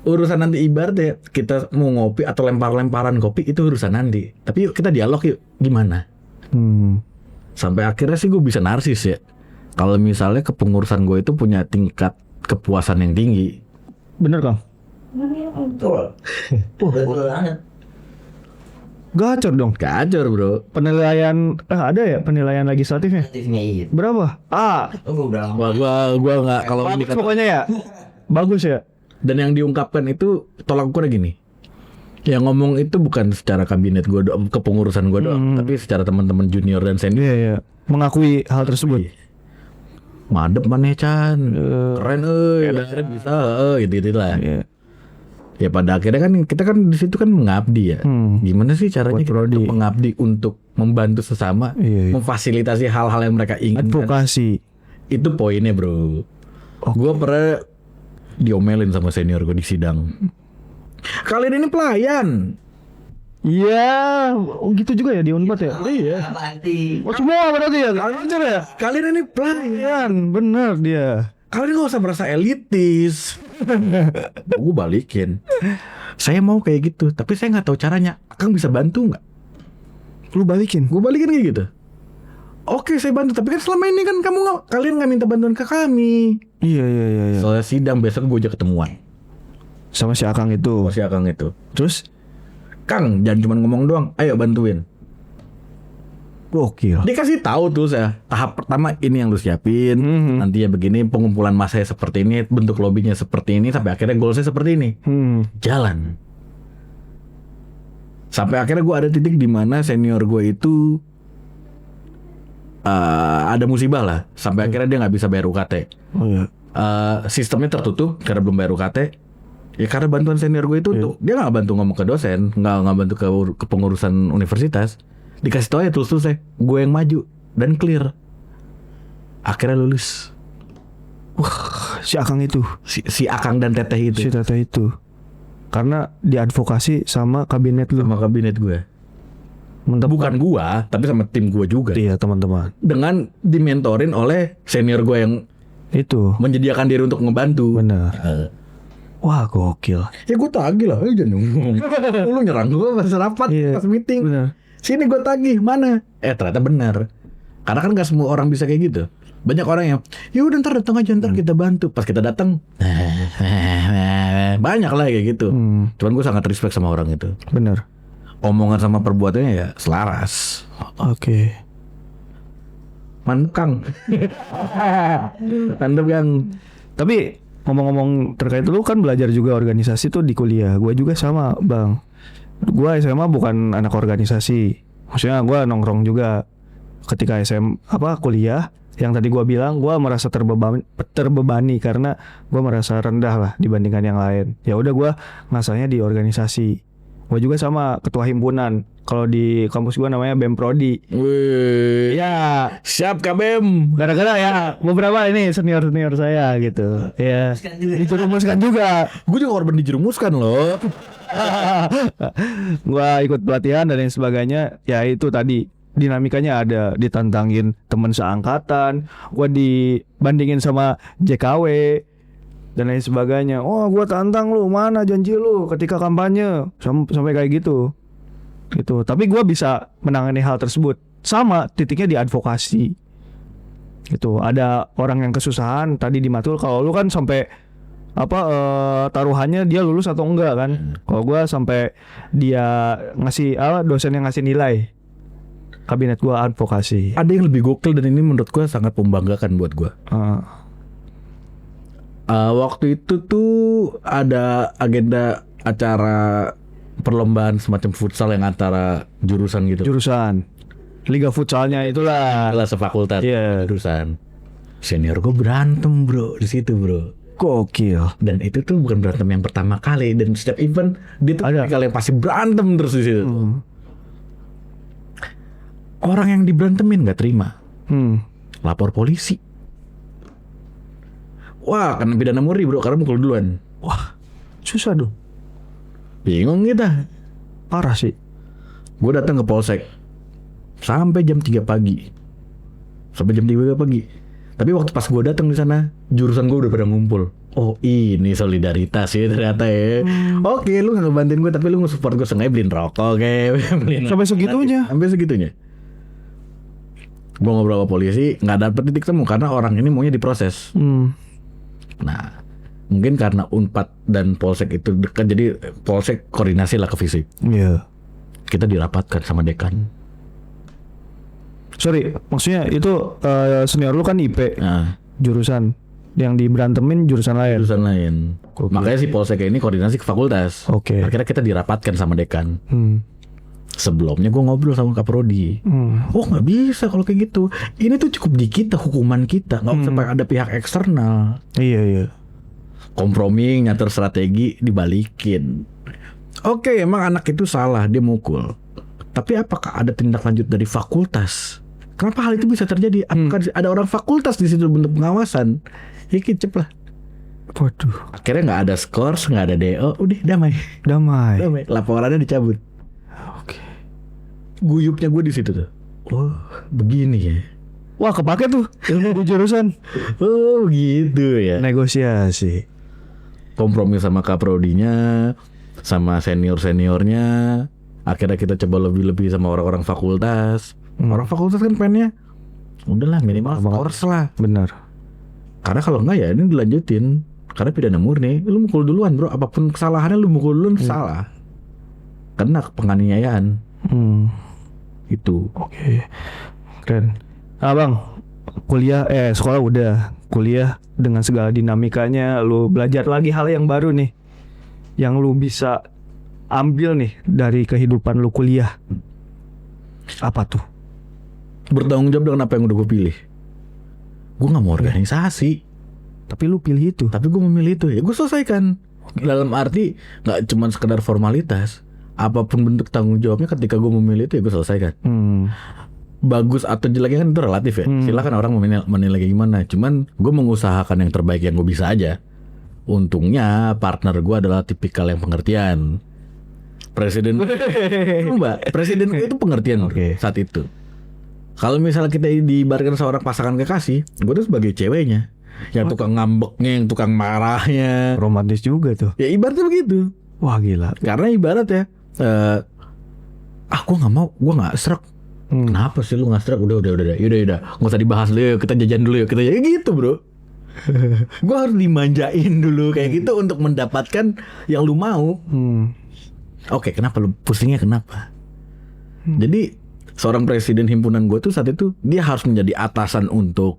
Urusan nanti ibaratnya kita mau ngopi atau lempar-lemparan kopi itu urusan nanti. Tapi yuk kita dialog yuk. Gimana? Sampai akhirnya sih gue bisa narsis ya. Kalau misalnya kepengurusan gue itu punya tingkat kepuasan yang tinggi. Bener Kang? Gacor dong. Gacor bro. Penilaian ada ya penilaian legislatifnya? Iya. Berapa? Wah, gua nggak kalau Bagus dikata. pokoknya ya. Bagus ya. Dan yang diungkapkan itu tolak ukurnya gini. Yang ngomong itu bukan secara kabinet gue doang, kepengurusan gue doang, tapi secara teman-teman junior dan senior. Iya iya. Mengakui hal tersebut. Madep maneh Chan. Keren akhirnya bisa gitu lah. Iya. Ya pada akhirnya kan kita kan di situ kan mengabdi ya. Gimana sih caranya Buat kita prodi. untuk mengabdi untuk membantu sesama, Iya, iya. memfasilitasi hal-hal yang mereka inginkan. Advokasi. Itu poinnya bro. Gue pernah diomelin sama senior gue di sidang. Kalian ini pelayan. Iya, gitu juga ya di Unpad ya. Iya. Oh semua berarti ya. Anjir ya. Kalian ini pelayan. Bener dia. Kalian gak usah merasa elitis. Gue balikin. Saya mau kayak gitu, tapi saya nggak tahu caranya. Akang bisa bantu nggak? Lu balikin. Gue balikin kayak gitu. Oke, saya bantu. Tapi kan selama ini kan kalian nggak minta bantuan ke kami. Iya. Soalnya sidang besok gue ajak ketemuan. Sama si Akang itu. Si Akang itu. Terus Kang, jangan cuma ngomong doang. Ayo bantuin. gokil. Dikasih tahu tuh saya. Tahap pertama ini yang lu siapin. Nantinya begini, pengumpulan massa seperti ini, bentuk lobbynya seperti ini, sampai akhirnya goal saya seperti ini. Jalan. Sampai akhirnya gue ada titik di mana senior gue itu ada musibah lah. Sampai akhirnya dia nggak bisa bayar UKT. Oh iya. Sistemnya tertutup karena belum bayar UKT. Ya karena bantuan senior gue itu tuh dia nggak bantu ngomong ke dosen, nggak bantu ke pengurusan universitas. Dikasih tau ya terus saya, gue yang maju dan clear. Akhirnya lulus. Wah, si Akang itu. Si Akang dan Teteh itu. Si Tata itu. Karena diadvokasi sama kabinet lu. Sama kabinet gue. Mantap. Bukan gua, tapi sama tim gua juga. Iya teman-teman. Dengan dimentorin oleh senior gua yang Itu. menyediakan diri untuk ngebantu. Benar. Wah gokil. Ya gue tagih lah, jangan ngomong. Lu nyerang gue pas rapat, Iya, pas meeting. benar. Sini gue tagih, mana? Ternyata benar. Karena kan gak semua orang bisa kayak gitu. Banyak orang yang, ya udah ntar datang aja, ntar kita bantu. Pas kita datang, banyak lah kayak gitu. Cuman gue sangat respect sama orang itu. Benar. Omongan sama perbuatannya ya selaras. Oke. Mantap Kang. Mantap Kang. Tapi ngomong-ngomong terkait lu kan belajar juga organisasi tuh di kuliah. Gue juga sama bang. Gue SMA bukan anak organisasi. Maksudnya gue nongkrong juga. Ketika kuliah, yang tadi gue bilang gue merasa terbebani karena gue merasa rendah lah dibandingkan yang lain. Ya udah gue ngasahnya di organisasi. Gue juga sama ketua himpunan. Kalau di kampus gue namanya BEM Prodi. Wih. Ya, Siap KBM. gara-gara ya beberapa ini senior saya gitu. Ya, dijerumuskan juga. Gue juga korban dijerumuskan loh. Gua ikut pelatihan dan lain sebagainya. Ya itu tadi dinamikanya ada, ditantangin teman seangkatan. Gua dibandingin sama JKW. dan lain sebagainya. Oh, gua tantang lu, mana janji lu ketika kampanye, sampai kayak gitu. Gitu. Tapi gua bisa menangani hal tersebut. Sama titiknya di advokasi. Gitu. Ada orang yang kesusahan tadi di Matul, kalau lu kan sampai taruhannya dia lulus atau enggak kan. Kalau gua sampai dia ngasih dosen yang ngasih nilai. Kabinet gua advokasi. Ada yang lebih gokil dan ini menurut gua sangat membanggakan buat gua. Waktu itu tuh ada agenda acara perlombaan semacam futsal yang antara jurusan gitu. Jurusan Liga futsalnya itulah. Kelas sefakultas. Iya. Jurusan. Senior gue berantem bro di situ bro. Gokil. Dan itu tuh bukan berantem yang pertama kali, dan setiap event dia tuh kali yang pasti berantem terus di situ. Orang yang diberantemin nggak terima, lapor polisi. Wah, kena pidana murni bro, karena mukul duluan. Wah, susah dong. Bingung kita. Parah sih. Gue datang ke polsek sampai jam 3 pagi. Tapi waktu pas gue datang di sana, jurusan gue udah pada ngumpul. Oh, ini solidaritas ya ternyata ya. Oke, lu nggak ngebantuin gue, tapi lu nge-support gue, sengaja beliin rokok kayak. Sampai segitunya. Gue ngobrol sama polisi, nggak dapet titik temu karena orang ini maunya diproses. Nah, mungkin karena Unpad dan Polsek itu dekat, jadi Polsek koordinasi lah ke fisik. Iya. Kita dirapatkan sama dekan. Sorry, maksudnya itu senior lu kan IP. Nah, Jurusan yang diberantemin jurusan lain. jurusan lain. Makanya si Polsek ini koordinasi ke fakultas. Oke. Akhirnya kita dirapatkan sama dekan. Sebelumnya gue ngobrol sama Kaprodi. Oh, nggak bisa kalau kayak gitu. Ini tuh cukup di kita, hukuman kita, nggak usah ada pihak eksternal. Iya. Kompromi, nyatur strategi, dibalikin. Oke, emang anak itu salah, dia mukul. Tapi apakah ada tindak lanjut dari fakultas? Kenapa hal itu bisa terjadi? Apakah ada orang fakultas di situ bentuk pengawasan? Ya kicep lah. Waduh. Akhirnya nggak ada skors, nggak ada DO, udah Damai. Laporannya dicabut. Oke. Guyupnya gue di situ tuh. Oh, begini ya. Wah, kepake tuh ilmu di jurusan. Oh, gitu ya. Negosiasi. Kompromi sama kaprodinya, sama seniornya. Akhirnya kita coba lebih-lebih sama orang-orang fakultas. Orang fakultas kan pengennya udahlah minimal skors lah. Benar. Karena kalau enggak ya ini dilanjutin. Karena pidana murni, lu mukul duluan bro. Apapun kesalahannya lu mukul duluan salah. Kena penganiayaan. Itu. Oke. Keren. Bang, sekolah udah. Kuliah dengan segala dinamikanya, lu belajar lagi hal yang baru nih, yang lu bisa ambil nih dari kehidupan lu kuliah. Apa tuh? Bertanggung jawab dengan apa yang udah gue pilih. Gue gak mau organisasi, tapi lu pilih itu. Tapi gue memilih itu, ya gue selesaikan. Dalam arti gak cuma sekedar formalitas, apapun bentuk tanggung jawabnya ketika gue memilih itu ya gue selesaikan. Bagus atau jeleknya kan itu relatif ya. Silakan orang menilai kayak gimana. Cuman gue mengusahakan yang terbaik yang gue bisa aja. Untungnya partner gue adalah tipikal yang pengertian. Presiden gue itu pengertian saat itu. Kalau misalnya kita diibaratkan seorang pasangan kekasih, gue tuh sebagai ceweknya, yang tukang ngambeknya, yang tukang marahnya. Romantis juga tuh. Ya ibaratnya begitu. Wah gila. Karena ibarat ya, gue nggak mau, gue nggak serak. Kenapa sih lu nggak serak? Udah, nggak usah dibahas dulu yuk, kita jajan dulu yuk, kita jajan gitu bro. Gue harus dimanjain dulu kayak gitu untuk mendapatkan yang lu mau. Oke, kenapa lu pusingnya kenapa? Jadi seorang presiden himpunan gue tuh saat itu dia harus menjadi atasan untuk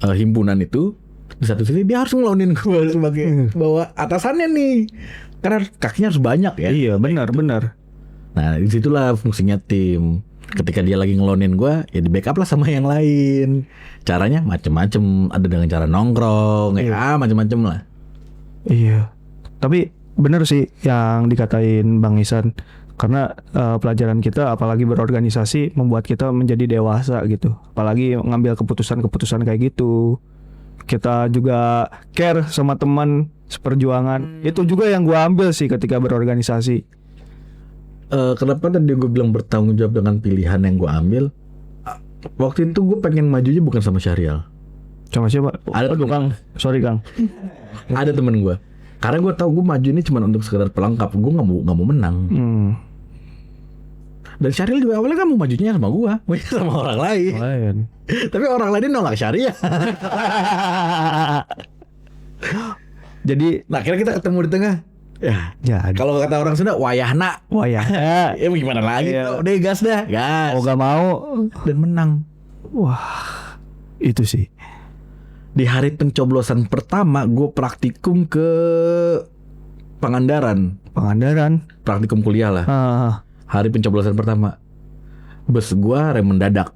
himpunan itu. Di satu sisi dia harus ngelonin gue sebagai bahwa atasannya nih, karena kakinya harus banyak ya. Iya benar. Nah disitulah fungsinya tim. Ketika dia lagi ngelonin gue, ya di backup lah sama yang lain. Caranya macem-macem, ada dengan cara nongkrong, macem-macem lah. Iya. Tapi benar sih yang dikatain Bang Isan. Karena pelajaran kita apalagi berorganisasi membuat kita menjadi dewasa gitu. Apalagi ngambil keputusan-keputusan kayak gitu. Kita juga care sama teman seperjuangan. Itu juga yang gue ambil sih ketika berorganisasi. Kenapa tadi gue bilang bertanggung jawab dengan pilihan yang gue ambil? Waktu itu gue pengen majunya bukan sama Syahrial. Sama siapa? Ada Aduh, temen. Kang. Sorry Kang. Ada temen gue. Karena gue tahu gue maju ini cuma untuk sekedar pelengkap. Gue nggak mau menang. Dan Syahril juga awalnya kan mau majunya sama gue, bukan sama orang lain. Lain. Tapi orang lain nolak Syariah. Jadi Nah akhirnya kita ketemu di tengah. Ya, jadi. kalau kata orang Sunda, wayahna. Wah ya. Ya gimana lagi? Iya. Udah gas dah, gas. Oh gak mau. Dan menang. Wah. Itu sih. Di hari pencoblosan pertama, gue praktikum ke Pangandaran, Pangandaran. praktikum kuliah lah. Hari pencoblosan pertama, bus gue rem mendadak.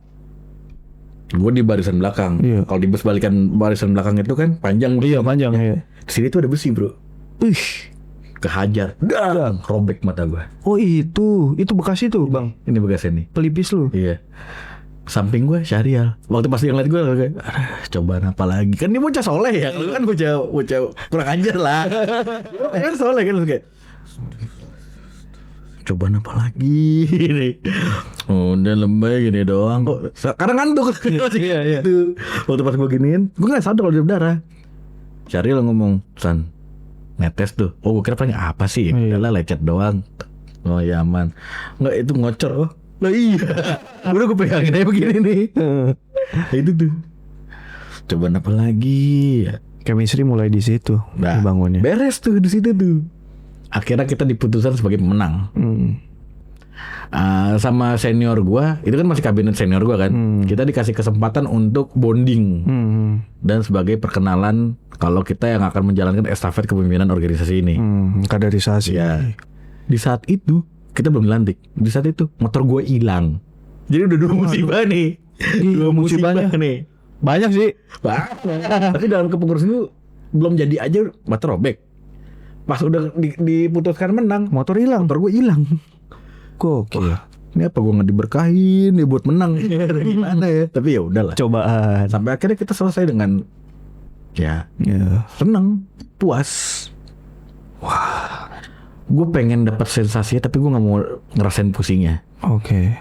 Gue di barisan belakang. Iya. Kalau di bus barisan belakang itu kan panjang. Iya panjang ya. Di sini tuh ada besi bro. Ih. Kehajar, dang, robek mata gue. Oh itu bekas itu bang. Ini bekasnya nih. Pelipis lu. Iya. Samping gue Syarial. Waktu pas dia ngeliat gue kayak, cobaan apa lagi? Kan dia bocah soleh ya. Lu kan bocah kurang ajar lah. Dia kan soleh kan kayak, cobaan apa lagi? Ini. Udah lembay gini doang kok. Sekarang ngantuk. Iya. Tuh. Waktu pas gue giniin, gue nggak sadar kalau dia berdarah. Syarial ngomong, San, netes tuh. Oh gue kira paling apa sih? Iya. Udah lah lecet doang. Oh ya aman. Nggak itu ngocor. Oh lah iya. Udah gue pegangin aja begini nih. Nah, itu tuh. Cobaan apa lagi? Ya. Chemistry mulai di situ Nah, dibangunnya. beres tuh di situ tuh. Akhirnya kita diputuskan sebagai pemenang. Sama senior gua, itu kan masih kabinet senior gua kan. Kita dikasih kesempatan untuk bonding dan sebagai perkenalan kalau kita yang akan menjalankan estafet kepemimpinan organisasi ini. Kaderisasi. Ya. Di saat itu kita belum dilantik. Di saat itu motor gue hilang. Jadi udah dua musibah nih. Dua musibah musibahnya. nih. Banyak sih. Tapi dalam kepengurusan itu belum jadi aja motor robek. Pas udah diputuskan menang, Motor hilang. motor gue hilang. Gokil. Ini apa gue nggak diberkahin ya buat menang? Gimana ya? Tapi ya udahlah. Cobaan. Sampai akhirnya kita selesai dengan ya Ya. seneng, puas. Wah, gue pengen dapat sensasinya tapi gue nggak mau ngerasain pusingnya. Oke.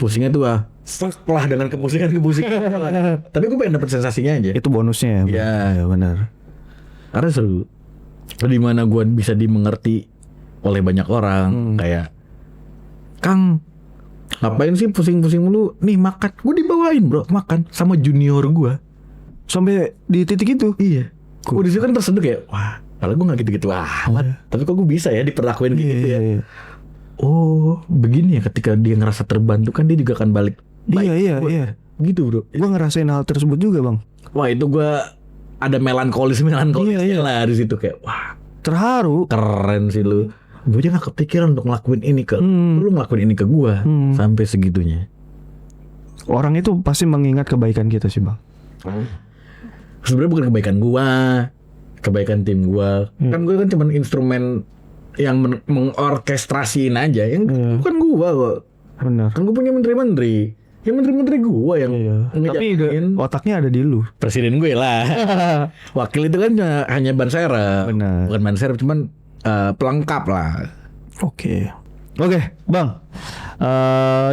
Pusingnya tuh setelah dengan kepusingan. Tapi gue pengen dapat sensasinya aja. Itu bonusnya ya. Iya. Ya, benar. Karena seru. Di mana gue bisa dimengerti oleh banyak orang. Kayak, Kang, ngapain sih pusing-pusing mulu? Nih makan. Gue dibawain bro makan sama junior gue. Sampai di titik itu. Iya. Gue disitu kan terseduk ya. Wah, kalau gue nggak gitu-gitu amat. Tapi kok gue bisa ya diperlakuin kayak gitu ya. Iya. Oh, begini ya ketika dia ngerasa terbantu kan dia juga akan balik. Iya. Gitu bro. Gue ngerasain hal tersebut juga bang. Wah itu gue ada melankolis Iya. lah di situ kayak wah Terharu. keren sih lu. Gue aja gak kepikiran untuk ngelakuin ini ke lu ngelakuin ini ke gue sampai segitunya. Orang itu pasti mengingat kebaikan kita sih bang. Sebenarnya bukan kebaikan gue, kebaikan tim gue. Kan gue kan cuma instrumen yang mengorkestrasiin aja. Yang bukan gue kok. Benar. Kan gue punya menteri-menteri. Ya menteri-menteri gue yang Tapi ngejalanin. otaknya ada di lu. Presiden gue lah. Wakil itu kan hanya ban serep. Benar. Bukan ban serep cuman pelengkap lah. Oke, bang.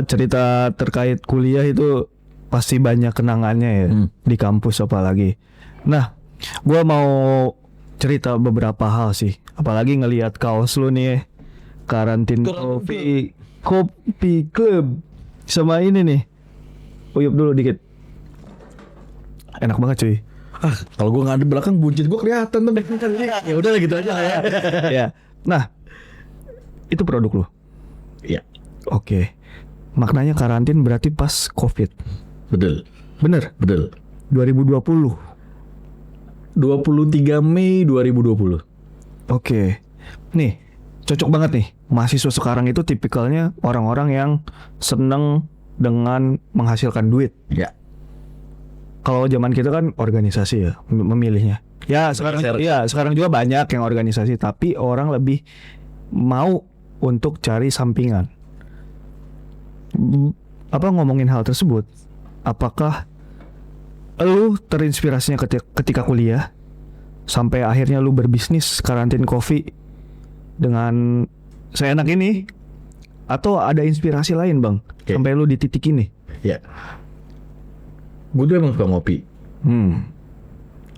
Cerita terkait kuliah itu pasti banyak kenangannya ya di kampus apalagi. Nah, gua mau cerita beberapa hal sih. Apalagi ngelihat kaos lu nih, Karantin Kopi Club sama ini nih. Uyup dulu dikit. Enak banget cuy. Kalau gue nggak ada belakang buncit gue kelihatan tuh. Ya udah lah gitu aja lah ya. Ya. Nah, itu produk lu. Iya. Oke. Maknanya karantin berarti pas COVID. Betul. Bener? Betul. 2020. 23 Mei 2020. Oke. Nih, cocok banget nih. Mahasiswa sekarang itu tipikalnya orang-orang yang seneng dengan menghasilkan duit. Ya. Kalau zaman kita kan organisasi ya memilihnya. Ya sekarang juga banyak yang organisasi, tapi orang lebih mau untuk cari sampingan. Ngomongin hal tersebut, apakah lu terinspirasinya ketika kuliah sampai akhirnya lu berbisnis Karantin Coffee dengan seenak ini, atau ada inspirasi lain bang sampai lu di titik ini? Ya. Gue tuh emang suka ngopi.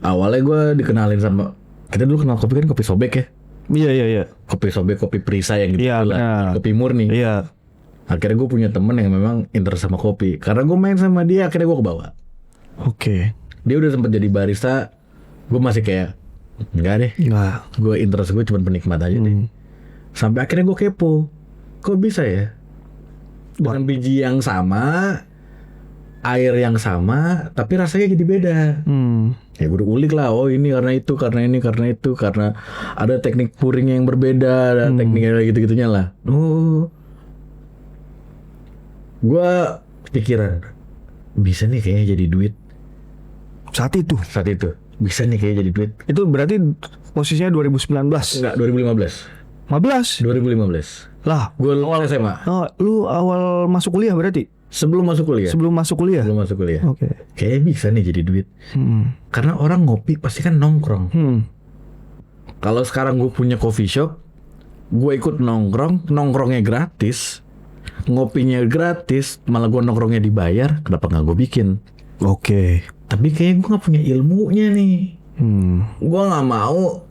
Awalnya gue dikenalin sama, kita dulu kenal kopi kan kopi sobek ya. Iya. Kopi sobek, kopi perisa yang gitu Iya, lah. benar. Kopi murni. Iya. Akhirnya gue punya temen yang memang interest sama kopi. Karena gue main sama dia, akhirnya gue kebawa. Oke. Dia udah sempat jadi barista, gue masih kayak enggak deh. Nah. Gue interest gue cuma penikmat aja deh. Sampai akhirnya gue kepo, kok bisa ya? Dengan biji yang sama, air yang sama, tapi rasanya jadi beda. Ya gue udah ulik lah, oh ini karena itu, karena ini, karena itu, karena ada teknik pouring yang berbeda, ada tekniknya gitu-gitunya lah. Oh, gue pikiran bisa nih kayaknya jadi duit Saat itu saat itu. Bisa nih kayaknya jadi duit. itu berarti posisinya 2019. Enggak, 2015. 15 lah. Gue awal SMA. Oh, lu awal masuk kuliah berarti? Sebelum masuk kuliah. Sebelum masuk kuliah. Sebelum masuk kuliah. Oke. Kayaknya bisa nih jadi duit. Karena orang ngopi pasti kan nongkrong. Kalau sekarang gue punya coffee shop, gue ikut nongkrongnya gratis, ngopinya gratis, malah gue nongkrongnya dibayar, kenapa nggak gue bikin? Oke. Tapi kayaknya gue nggak punya ilmunya nih. Gue nggak mau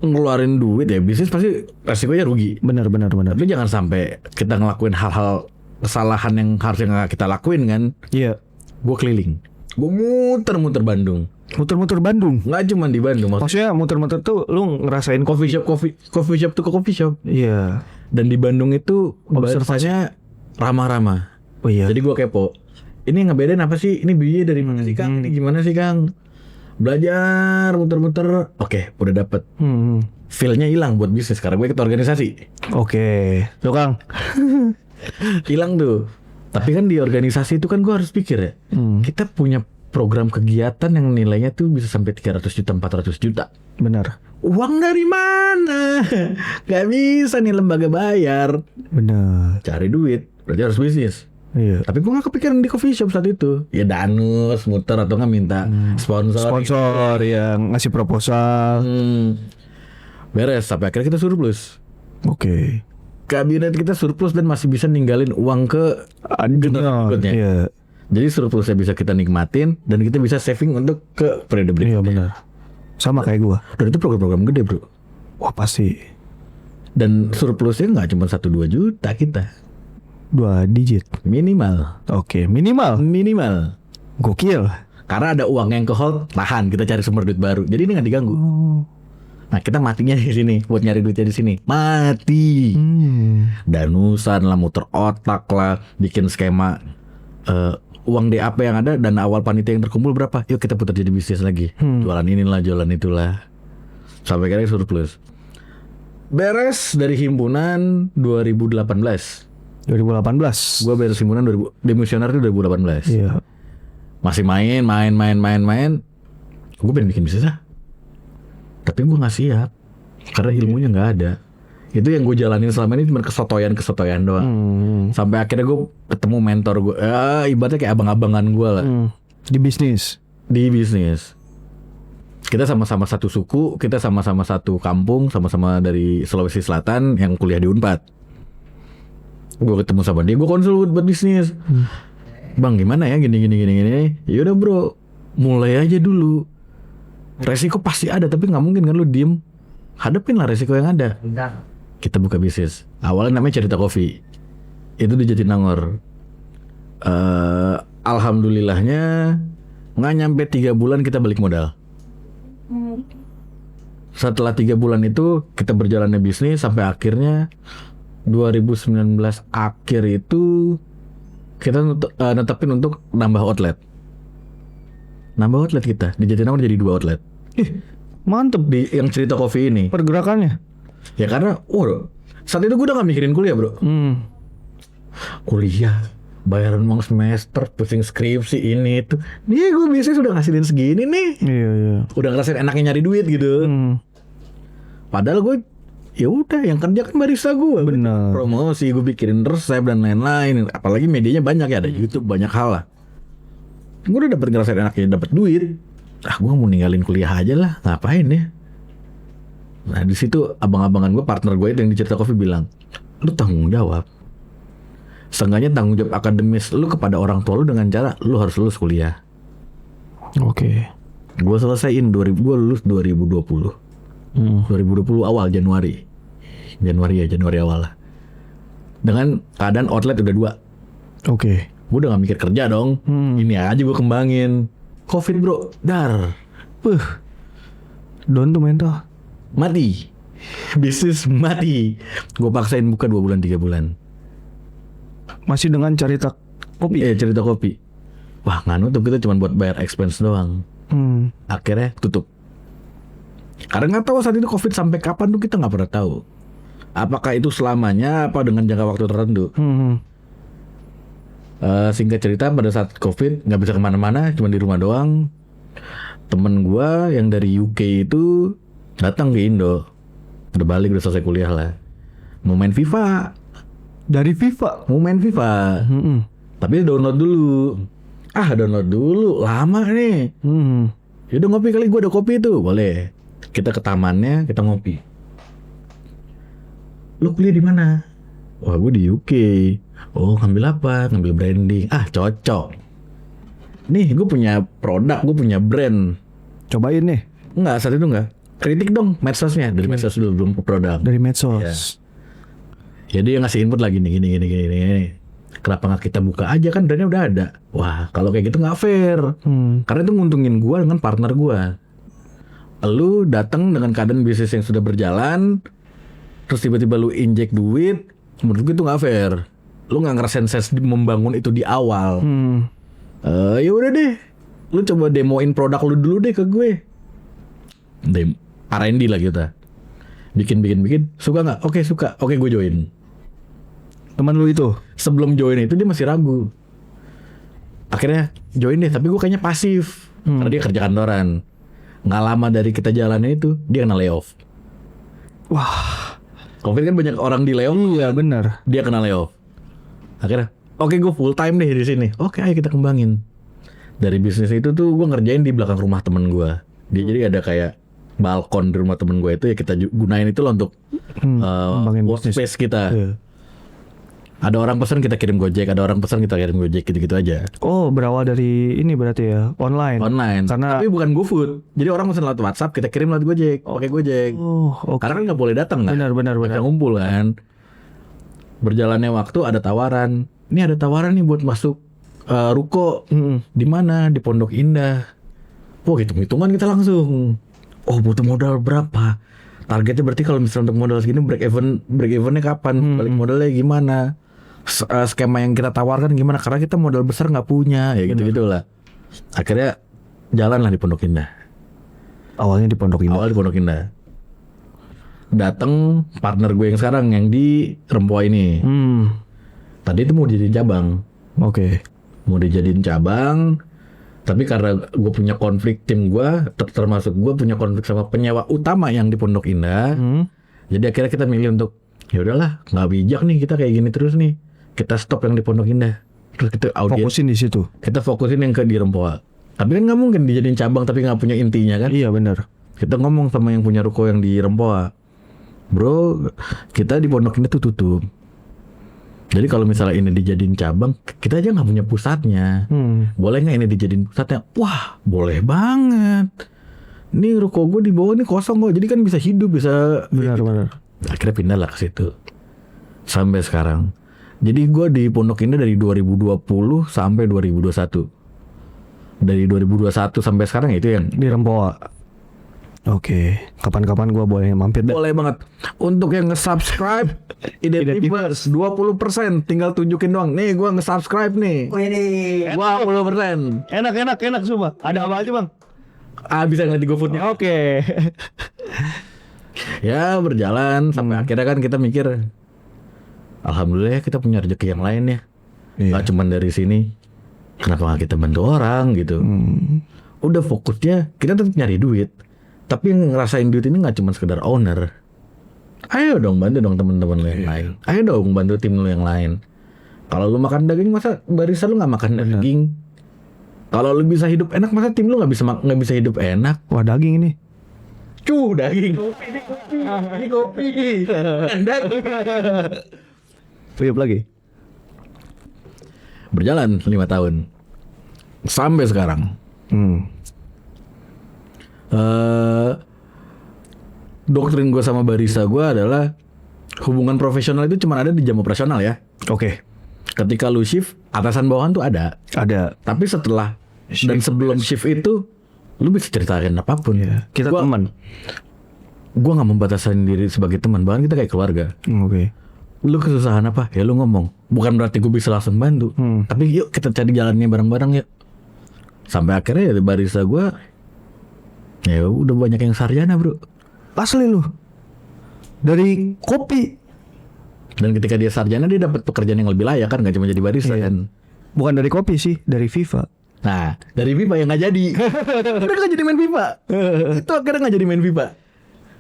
ngeluarin duit ya, bisnis pasti resikonya rugi. Benar. Tapi jangan sampai kita ngelakuin hal-hal kesalahan yang harusnya nggak kita lakuin kan. Iya. Gue keliling, gue muter-muter Bandung. Muter-muter Bandung. Nggak cuma di Bandung, Maksudnya muter-muter tuh lu ngerasain coffee shop tuh ke coffee shop. Iya. Dan di Bandung itu bahasanya ramah-ramah. Oh iya. Jadi gue kepo, ini ngebedain apa sih? Ini bijinya dari mana sih Kang? Ini gimana sih Kang? Belajar muter-muter. Oke, udah dapet. Feel-nya hilang buat bisnis karena gue ikut organisasi. Oke. Tuh Kang. Hilang tuh. Tapi kan di organisasi itu kan gue harus pikir ya. Kita punya program kegiatan yang nilainya tuh bisa sampai 300 juta, 400 juta. Benar. Uang dari mana? Gak bisa nih lembaga bayar. Benar. Cari duit, berarti harus bisnis. Iya. Tapi gue gak kepikiran di coffee shop saat itu. Ya danus, muter atau nggak minta Sponsor yang ngasih proposal. Beres, sampai akhirnya kita surplus. Oke. Kabinet kita surplus dan masih bisa ninggalin uang ke berikutnya. Iya. Jadi surplusnya bisa kita nikmatin dan kita bisa saving untuk ke periode berikutnya. Iya benar. Sama kayak gua. Dan itu program-program gede bro. Wah pasti. Dan surplusnya nggak cuma 1-2 juta kita. 2 digit. Minimal. Oke, minimal. Gokil. Karena ada uang yang ke hold, tahan kita cari sumber duit baru. Jadi ini nggak diganggu. Nah kita matinya di sini buat nyari duitnya di sini. Mati. Danusan lah, muter otak lah, bikin skema. Uang DAP yang ada dan awal panitia yang terkumpul berapa? Yuk kita putar jadi bisnis lagi. Jualan inilah, jualan itulah. Sampai kira surplus. Beres dari himpunan 2018. 2018. Gue beres himpunan demisioner itu 2018. Iya. Masih main. Gue pengen bikin bisnis lah. Tapi gue gak siap. Karena ilmunya gak ada. Itu yang gue jalanin selama ini cuma kesotoyan doang. Sampai akhirnya gue ketemu mentor gue. Ibaratnya kayak abang-abangan gue lah. Di bisnis. Kita sama-sama satu suku. Kita sama-sama satu kampung. Sama-sama dari Sulawesi Selatan yang kuliah di Unpad. Gue ketemu sama dia. Gue konsul buat bisnis. Bang gimana ya gini. Yaudah bro, mulai aja dulu. Resiko pasti ada, tapi gak mungkin kan lu diem. Hadapin lah resiko yang ada. Kita buka bisnis. Awalnya namanya Cerita Kopi. Itu di Jatinangor. Alhamdulillahnya nggak nyampe 3 bulan kita balik modal. Setelah 3 bulan itu kita berjalannya bisnis sampai akhirnya 2019 akhir itu kita netepin untuk nambah outlet. Nambah outlet kita di Jatinangor jadi 2 outlet. Mantep Di yang Cerita Kopi ini. pergerakannya. Ya karena saat itu gue udah gak mikirin kuliah bro. Kuliah, bayaran uang semester, pusing skripsi ini itu. Nih gue biasanya sudah ngasilin segini nih. Iya. Udah ngerasain enaknya nyari duit gitu. Padahal gue ya udah yang kerja kan barista gue. Benar. Promosi, gue bikirin resep dan lain-lain. Apalagi medianya banyak ya, ada YouTube, banyak hal lah. Gue udah dapet ngerasain enaknya dapet duit. Gue mau ninggalin kuliah aja lah, ngapain ya? Nah di situ abang-abangan gue, partner gue itu yang di Cerita Kopi bilang, lu tanggung jawab. Seenggaknya tanggung jawab akademis lu kepada orang tua lu dengan cara lu harus lulus kuliah. Oke. Gue selesaiin gue lulus 2020. 2020 awal Januari awal lah. Dengan keadaan outlet udah 2. Oke. Gue udah gak mikir kerja dong. Ini aja gue kembangin. Covid bro, dar. Down tuh mental. Mati. Bisnis mati. Gue paksain buka 2 bulan 3 bulan. Masih dengan cerita kopi. Cerita kopi. Wah nggak nutup, kita cuma buat bayar expense doang. Akhirnya tutup. Karena nggak tahu saat itu Covid sampai kapan tuh, kita nggak pernah tahu. Apakah itu selamanya apa dengan jangka waktu tertentu. Singkat cerita, pada saat Covid nggak bisa kemana-mana, cuma di rumah doang. Temen gue yang dari UK itu datang ke Indo. Udah balik, udah selesai kuliah lah. Mau main FIFA. Dari FIFA. Mau main FIFA. Tapi download dulu. Download dulu, lama nih. Yaudah ngopi kali, gue ada kopi tuh, boleh. Kita ke tamannya, kita ngopi. Lu kuliah di mana? Wah, gue di UK. Oh, ngambil apa? Ngambil branding. Cocok. Nih, gue punya produk, gue punya brand. Cobain nih. Enggak, saat itu enggak. Kritik dong medsosnya. Dari medsos dulu, belum ke produk. Dari medsos. Ya. Jadi yang ngasih input lagi gini. Kenapa nggak kita buka aja, kan brandnya udah ada. Wah, kalau kayak gitu nggak fair. Karena itu nguntungin gue dengan partner gue. Lu datang dengan keadaan bisnis yang sudah berjalan, terus tiba-tiba lu injek duit, menurut gue itu nggak fair. Lu nggak ngerasain sense membangun itu di awal. Ya udah deh, lu coba demoin produk lu dulu deh ke gue. R&D lah kita. Bikin. Suka nggak? Oke, suka. Oke, gue join. Teman lu itu? Sebelum join itu dia masih ragu. Akhirnya join deh, tapi gue kayaknya pasif. Karena dia kerja kantoran. Nggak lama dari kita jalannya itu, dia kena layoff. Wah. Covid kan banyak orang di layoff. Iya benar. Dia kena layoff. Akhirnya, oke, gue full time deh di sini. Oke, ayo kita kembangin. Dari bisnis itu tuh gue ngerjain di belakang rumah temen gue. Dia jadi ada kayak balkon di rumah temen gue itu, ya kita gunain itu loh untuk workspace kita. Ada orang pesan kita kirim Gojek, ada orang pesan kita kirim Gojek, gitu-gitu aja. Oh, berawal dari ini berarti ya, online. Tapi bukan GoFood. Jadi orang pesan lewat WhatsApp, kita kirim lewat Gojek, pakai Gojek. Karena kan nggak boleh datang kan. Benar. Kita ngumpul kan. Berjalannya waktu ada tawaran. Ini ada tawaran nih buat masuk ruko. Di mana? Di Pondok Indah. Oh, hitung-hitungan kita langsung. Oh, butuh modal berapa? Targetnya berarti kalau misalnya untuk modal segini break evennya kapan? Balik modalnya gimana? Skema yang kita tawarkan gimana? Karena kita modal besar nggak punya, ya gitu-gitulah. Akhirnya jalan lah di Pondok Indah. Awalnya di Pondok Indah. Datang partner gue yang sekarang yang di Rempoa ini. Tadi itu mau dijadiin cabang. Oke. Mau dijadiin cabang. Tapi karena gue punya konflik tim gue, termasuk gue punya konflik sama penyewa utama yang di Pondok Indah. Jadi akhirnya kita milih untuk ya udahlah, nggak bijak nih kita kayak gini terus nih. Kita stop yang di Pondok Indah. Terus kita fokusin di situ. Kita fokusin yang ke di Rempoa. Tapi kan nggak mungkin dijadiin cabang tapi nggak punya intinya kan? Iya benar. Kita ngomong sama yang punya ruko yang di Rempoa, bro, kita di Pondok Indah tuh tutup. Jadi kalau misalnya ini dijadiin cabang, kita aja nggak punya pusatnya. Boleh nggak ini dijadiin pusatnya? Wah, boleh banget. Nih ruko gue di bawah nih kosong kok, jadi kan bisa hidup, bisa. Benar. Akhirnya pindah lah ke situ. Sampai sekarang. Jadi gue di Pondok Indah dari 2020 sampai 2021. Dari 2021 sampai sekarang itu yang di Rempoa. Oke, kapan-kapan gue boleh mampir. Boleh banget. Untuk yang nge-subscribe Identiverse 20%, tinggal tunjukin doang. Nih gue nge-subscribe nih. 20%. Enak semua. Ada apa aja bang? Bisa ngeliat di GoFoodnya. Oke. Ya berjalan sampai akhirnya kan kita mikir, alhamdulillah kita punya rezeki yang lain ya. Gak cuma dari sini. Kenapa gak kita bantu orang gitu. Udah fokusnya kita tetap nyari duit. Tapi yang ngerasain duit ini gak cuma sekedar owner. Ayo dong bantu dong teman-teman lu yang lain. Ayo dong bantu tim lu yang lain. Kalau lu makan daging, masa barisan lu gak makan daging? Kalau lu bisa hidup enak, masa tim lu gak bisa hidup enak? Wah, daging ini. Daging. Ini kopi. Daging. Hidup lagi. Berjalan 5 tahun sampai sekarang. Doktrin gue sama barista gue adalah hubungan profesional itu cuma ada di jam operasional ya. Oke. Ketika lu shift, atasan bawahan tuh ada. Ada. Tapi setelah dan Shift. sebelum shift itu, lu bisa ceritain apapun. Kita Gua- teman. Gue nggak membatasi diri sebagai teman, bahkan kita kayak keluarga. Oke. Lu kesusahan apa? Ya lu ngomong. Bukan berarti gue bisa langsung bantu. Tapi yuk kita cari jalannya bareng-bareng yuk. Sampai akhirnya ya barista gue, ya udah banyak yang sarjana bro. Asli lu. Dari kopi. Dan ketika dia sarjana dia dapat pekerjaan yang lebih layak kan, nggak cuma jadi barista Iya. kan. Bukan dari kopi sih, dari FIFA. Nah dari FIFA yang nggak jadi. Udah nggak jadi main FIFA. Itu akhirnya nggak jadi main FIFA.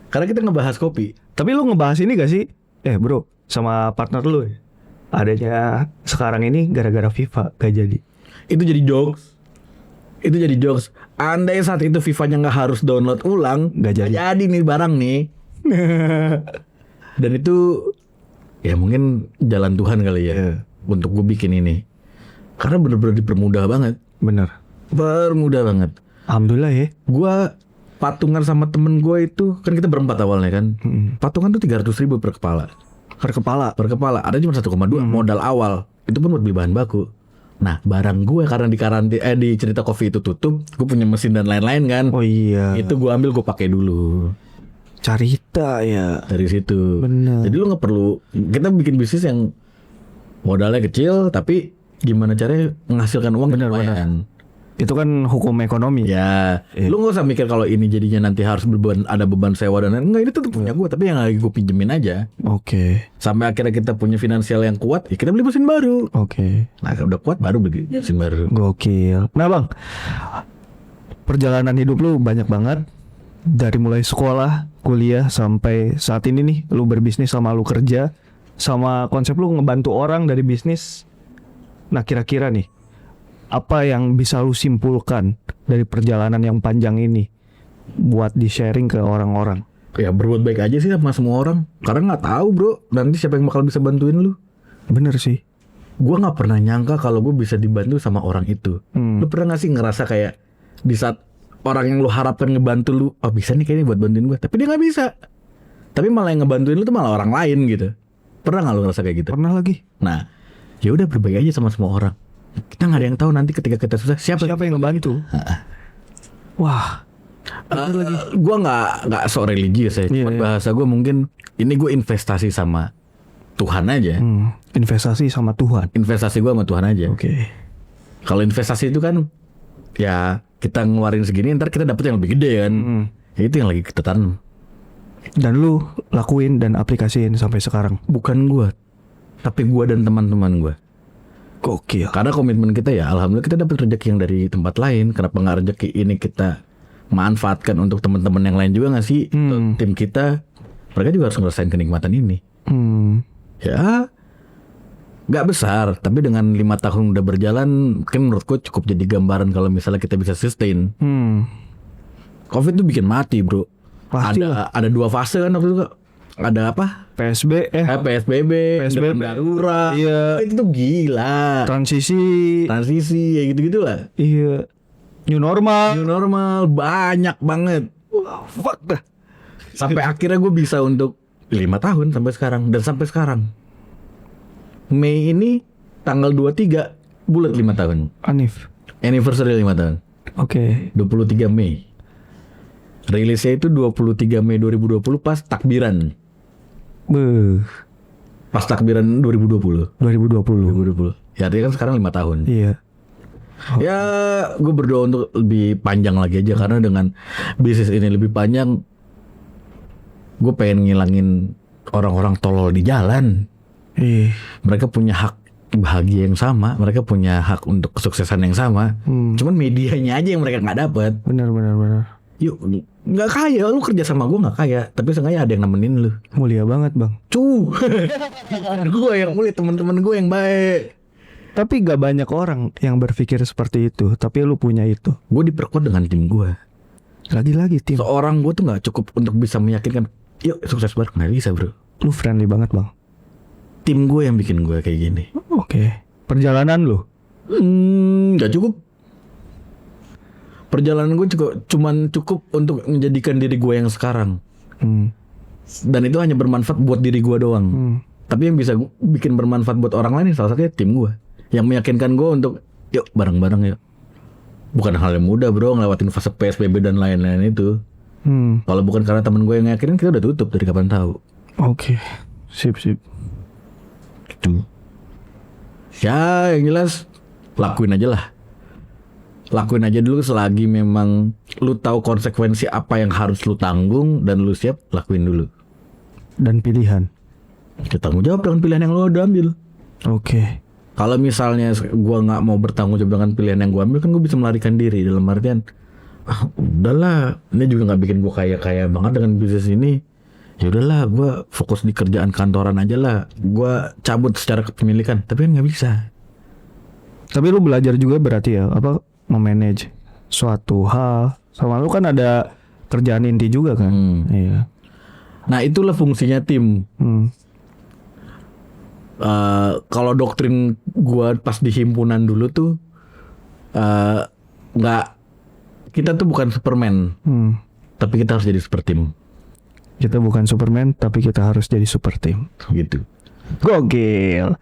Karena kita ngebahas kopi. Tapi lu ngebahas ini gak sih? Bro, sama partner lu ya? Adanya sekarang ini gara-gara FIFA gak jadi. Itu jadi jokes. Itu jadi jokes. Andai saat itu FIFA-nya nggak harus download ulang, Nggak jadi. nih barang nih. Dan itu ya mungkin jalan Tuhan kali ya Iya. untuk gue bikin ini. Karena bener-bener dipermudah banget. Bener. Permudah banget. Alhamdulillah ya. Gue patungan sama temen gue itu, kan kita berempat awalnya kan. Patungan tuh 300.000 per kepala. Per kepala. Per kepala. Ada cuma 1,2 modal awal. Itu pun buat beli bahan baku. Nah barang gue karena di karantina di cerita kopi itu tutup, gue punya mesin dan lain-lain kan. Oh iya. Itu gue ambil gue pakai dulu Carita ya. dari situ. Bener. Jadi lu nggak perlu, kita bikin bisnis yang modalnya kecil tapi gimana caranya menghasilkan uang Bener, lumayan. Itu kan hukum ekonomi. Ya, Iya. lu nggak usah mikir kalau ini jadinya nanti harus ada beban sewa dan lain. Enggak, ini tetap punya gue, tapi yang lagi gue pinjemin aja. Oke. Sampai akhirnya kita punya finansial yang kuat, ya kita beli mesin baru. Oke. Nah, udah kuat baru beli mesin baru. Gokil. Nah bang, perjalanan hidup lu banyak banget. Dari mulai sekolah, kuliah, sampai saat ini nih, lu berbisnis sama lu kerja, sama konsep lu ngebantu orang dari bisnis. Nah kira-kira nih, apa yang bisa lu simpulkan dari perjalanan yang panjang ini buat di-sharing ke orang-orang? Ya berbuat baik aja sih sama semua orang. Karena nggak tahu bro, nanti siapa yang bakal bisa bantuin lu. Bener sih. Gue nggak pernah nyangka kalau gue bisa dibantu sama orang itu. Lu pernah nggak sih ngerasa kayak di saat orang yang lu harapkan ngebantu lu, oh bisa nih kayaknya buat bantuin gue, tapi dia nggak bisa. Tapi malah yang ngebantuin lu tuh malah orang lain gitu. Pernah nggak lu ngerasa kayak gitu? Pernah lagi. Nah, ya udah berbaik aja sama semua orang. Kita nggak ada yang tahu nanti ketika kita susah siapa. Siapa yang ngebantu? Wah. Gue nggak sok religius ya. Iya, Cuma iya. bahasa gue mungkin ini gue investasi sama Tuhan aja. Investasi sama Tuhan. Investasi gue sama Tuhan aja. Oke. Kalau investasi itu kan ya kita ngeluarin segini ntar kita dapet yang lebih gede kan. Ya itu yang lagi kita tanam. Dan lu lakuin dan aplikasiin sampai sekarang. Bukan gue, tapi gue dan teman-teman gue. Gokil. Karena komitmen kita ya alhamdulillah kita dapat rezeki yang dari tempat lain. Kenapa nggak rezeki ini kita manfaatkan untuk teman-teman yang lain juga nggak sih? Tim kita mereka juga harus ngerasain kenikmatan ini. Ya nggak besar, tapi dengan 5 tahun udah berjalan mungkin menurutku cukup jadi gambaran kalau misalnya kita bisa sustain. Covid tuh bikin mati bro. Pasti Ada 2 fase kan waktu itu. Ada apa? PSB PSBB, PSBB. darurat. Iya. Itu tuh gila. transisi. Transisi ya gitu-gitu lah. Iya. New normal. New normal banyak banget. Wah, fuck dah. Sampai akhirnya gue bisa untuk 5 tahun sampai sekarang. Dan sampai sekarang Mei ini tanggal 23 bulat 5 tahun. Anif. Anniversary 5 tahun. Oke. 23 Mei. Rilisnya itu 23 Mei 2020 pas takbiran. Beuh. Pas takbiran 2020. 2020. Ya artinya kan sekarang 5 tahun. Iya. Ya gue berdoa untuk lebih panjang lagi aja. Karena dengan bisnis ini lebih panjang, gue pengen ngilangin orang-orang tolol di jalan. Mereka punya hak bahagia yang sama, mereka punya hak untuk kesuksesan yang sama. Cuman medianya aja yang mereka nggak dapat. Benar. Yuk, nggak kaya, lu kerja sama gue nggak kaya, tapi seenggaknya ada yang nemenin lu. Mulia banget bang. Gue yang mulia, teman-teman gue yang baik. Tapi gak banyak orang yang berpikir seperti itu. Tapi lu punya itu. Gue diperkuat dengan tim gue. Lagi-lagi tim. Seorang gue tuh nggak cukup untuk bisa meyakinkan, yuk sukses bareng, nggak bisa bro. Lu friendly banget bang. Tim gue yang bikin gue kayak gini. Oke. Perjalanan lu. Nggak cukup. perjalanan gue cukup untuk menjadikan diri gue yang sekarang. Dan itu hanya bermanfaat buat diri gue doang. Tapi yang bisa bikin bermanfaat buat orang lain salah satunya tim gue, yang meyakinkan gue untuk yuk bareng-bareng yuk. Bukan hal yang mudah bro ngelewatin fase PSBB dan lain-lain itu. Kalau bukan karena temen gue yang ngeyakinin, kita udah tutup dari kapan tahu. Oke. Sip. Gitu. Ya yang jelas lakuin aja lah. Lakuin aja dulu selagi memang lu tahu konsekuensi apa yang harus lu tanggung dan lu siap, lakuin dulu. Dan pilihan. Kita tanggung jawab dengan pilihan yang lu udah ambil. Oke. Kalau misalnya gua nggak mau bertanggung jawab dengan pilihan yang gua ambil, kan gua bisa melarikan diri dalam artian udahlah, ini juga nggak bikin gua kaya banget dengan bisnis ini. Ya udahlah, gua fokus di kerjaan kantoran aja lah. Gua cabut secara kepemilikan, tapi kan nggak bisa. Tapi lu belajar juga berarti ya, apa memanage suatu hal. Sama lu kan ada kerjaan inti juga kan. Iya. Nah itulah fungsinya tim. Kalau doktrin gua pas di himpunan dulu tuh nggak, kita tuh bukan Superman, tapi kita harus jadi super tim. Kita bukan Superman, tapi kita harus jadi super tim. Gitu. Gokil.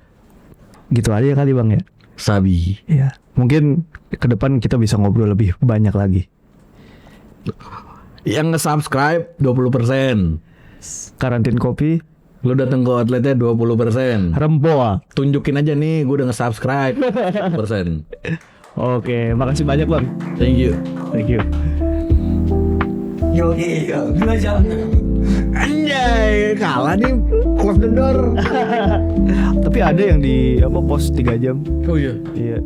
Gitu aja kali bang ya. Sabi. Iya. Mungkin ke depan kita bisa ngobrol lebih banyak lagi. Yang nge-subscribe 20%. Karantin Kopi. Lu datang ke outletnya 20%. Rempoa. Tunjukin aja nih gue udah nge-subscribe 20%. Oke, makasih banyak bang. Thank you. Thank you. Yogi, gue jalan. Anjay, kalah nih. Close the door. Tapi ada yang di apa pos 3 jam. Oh iya. Iya.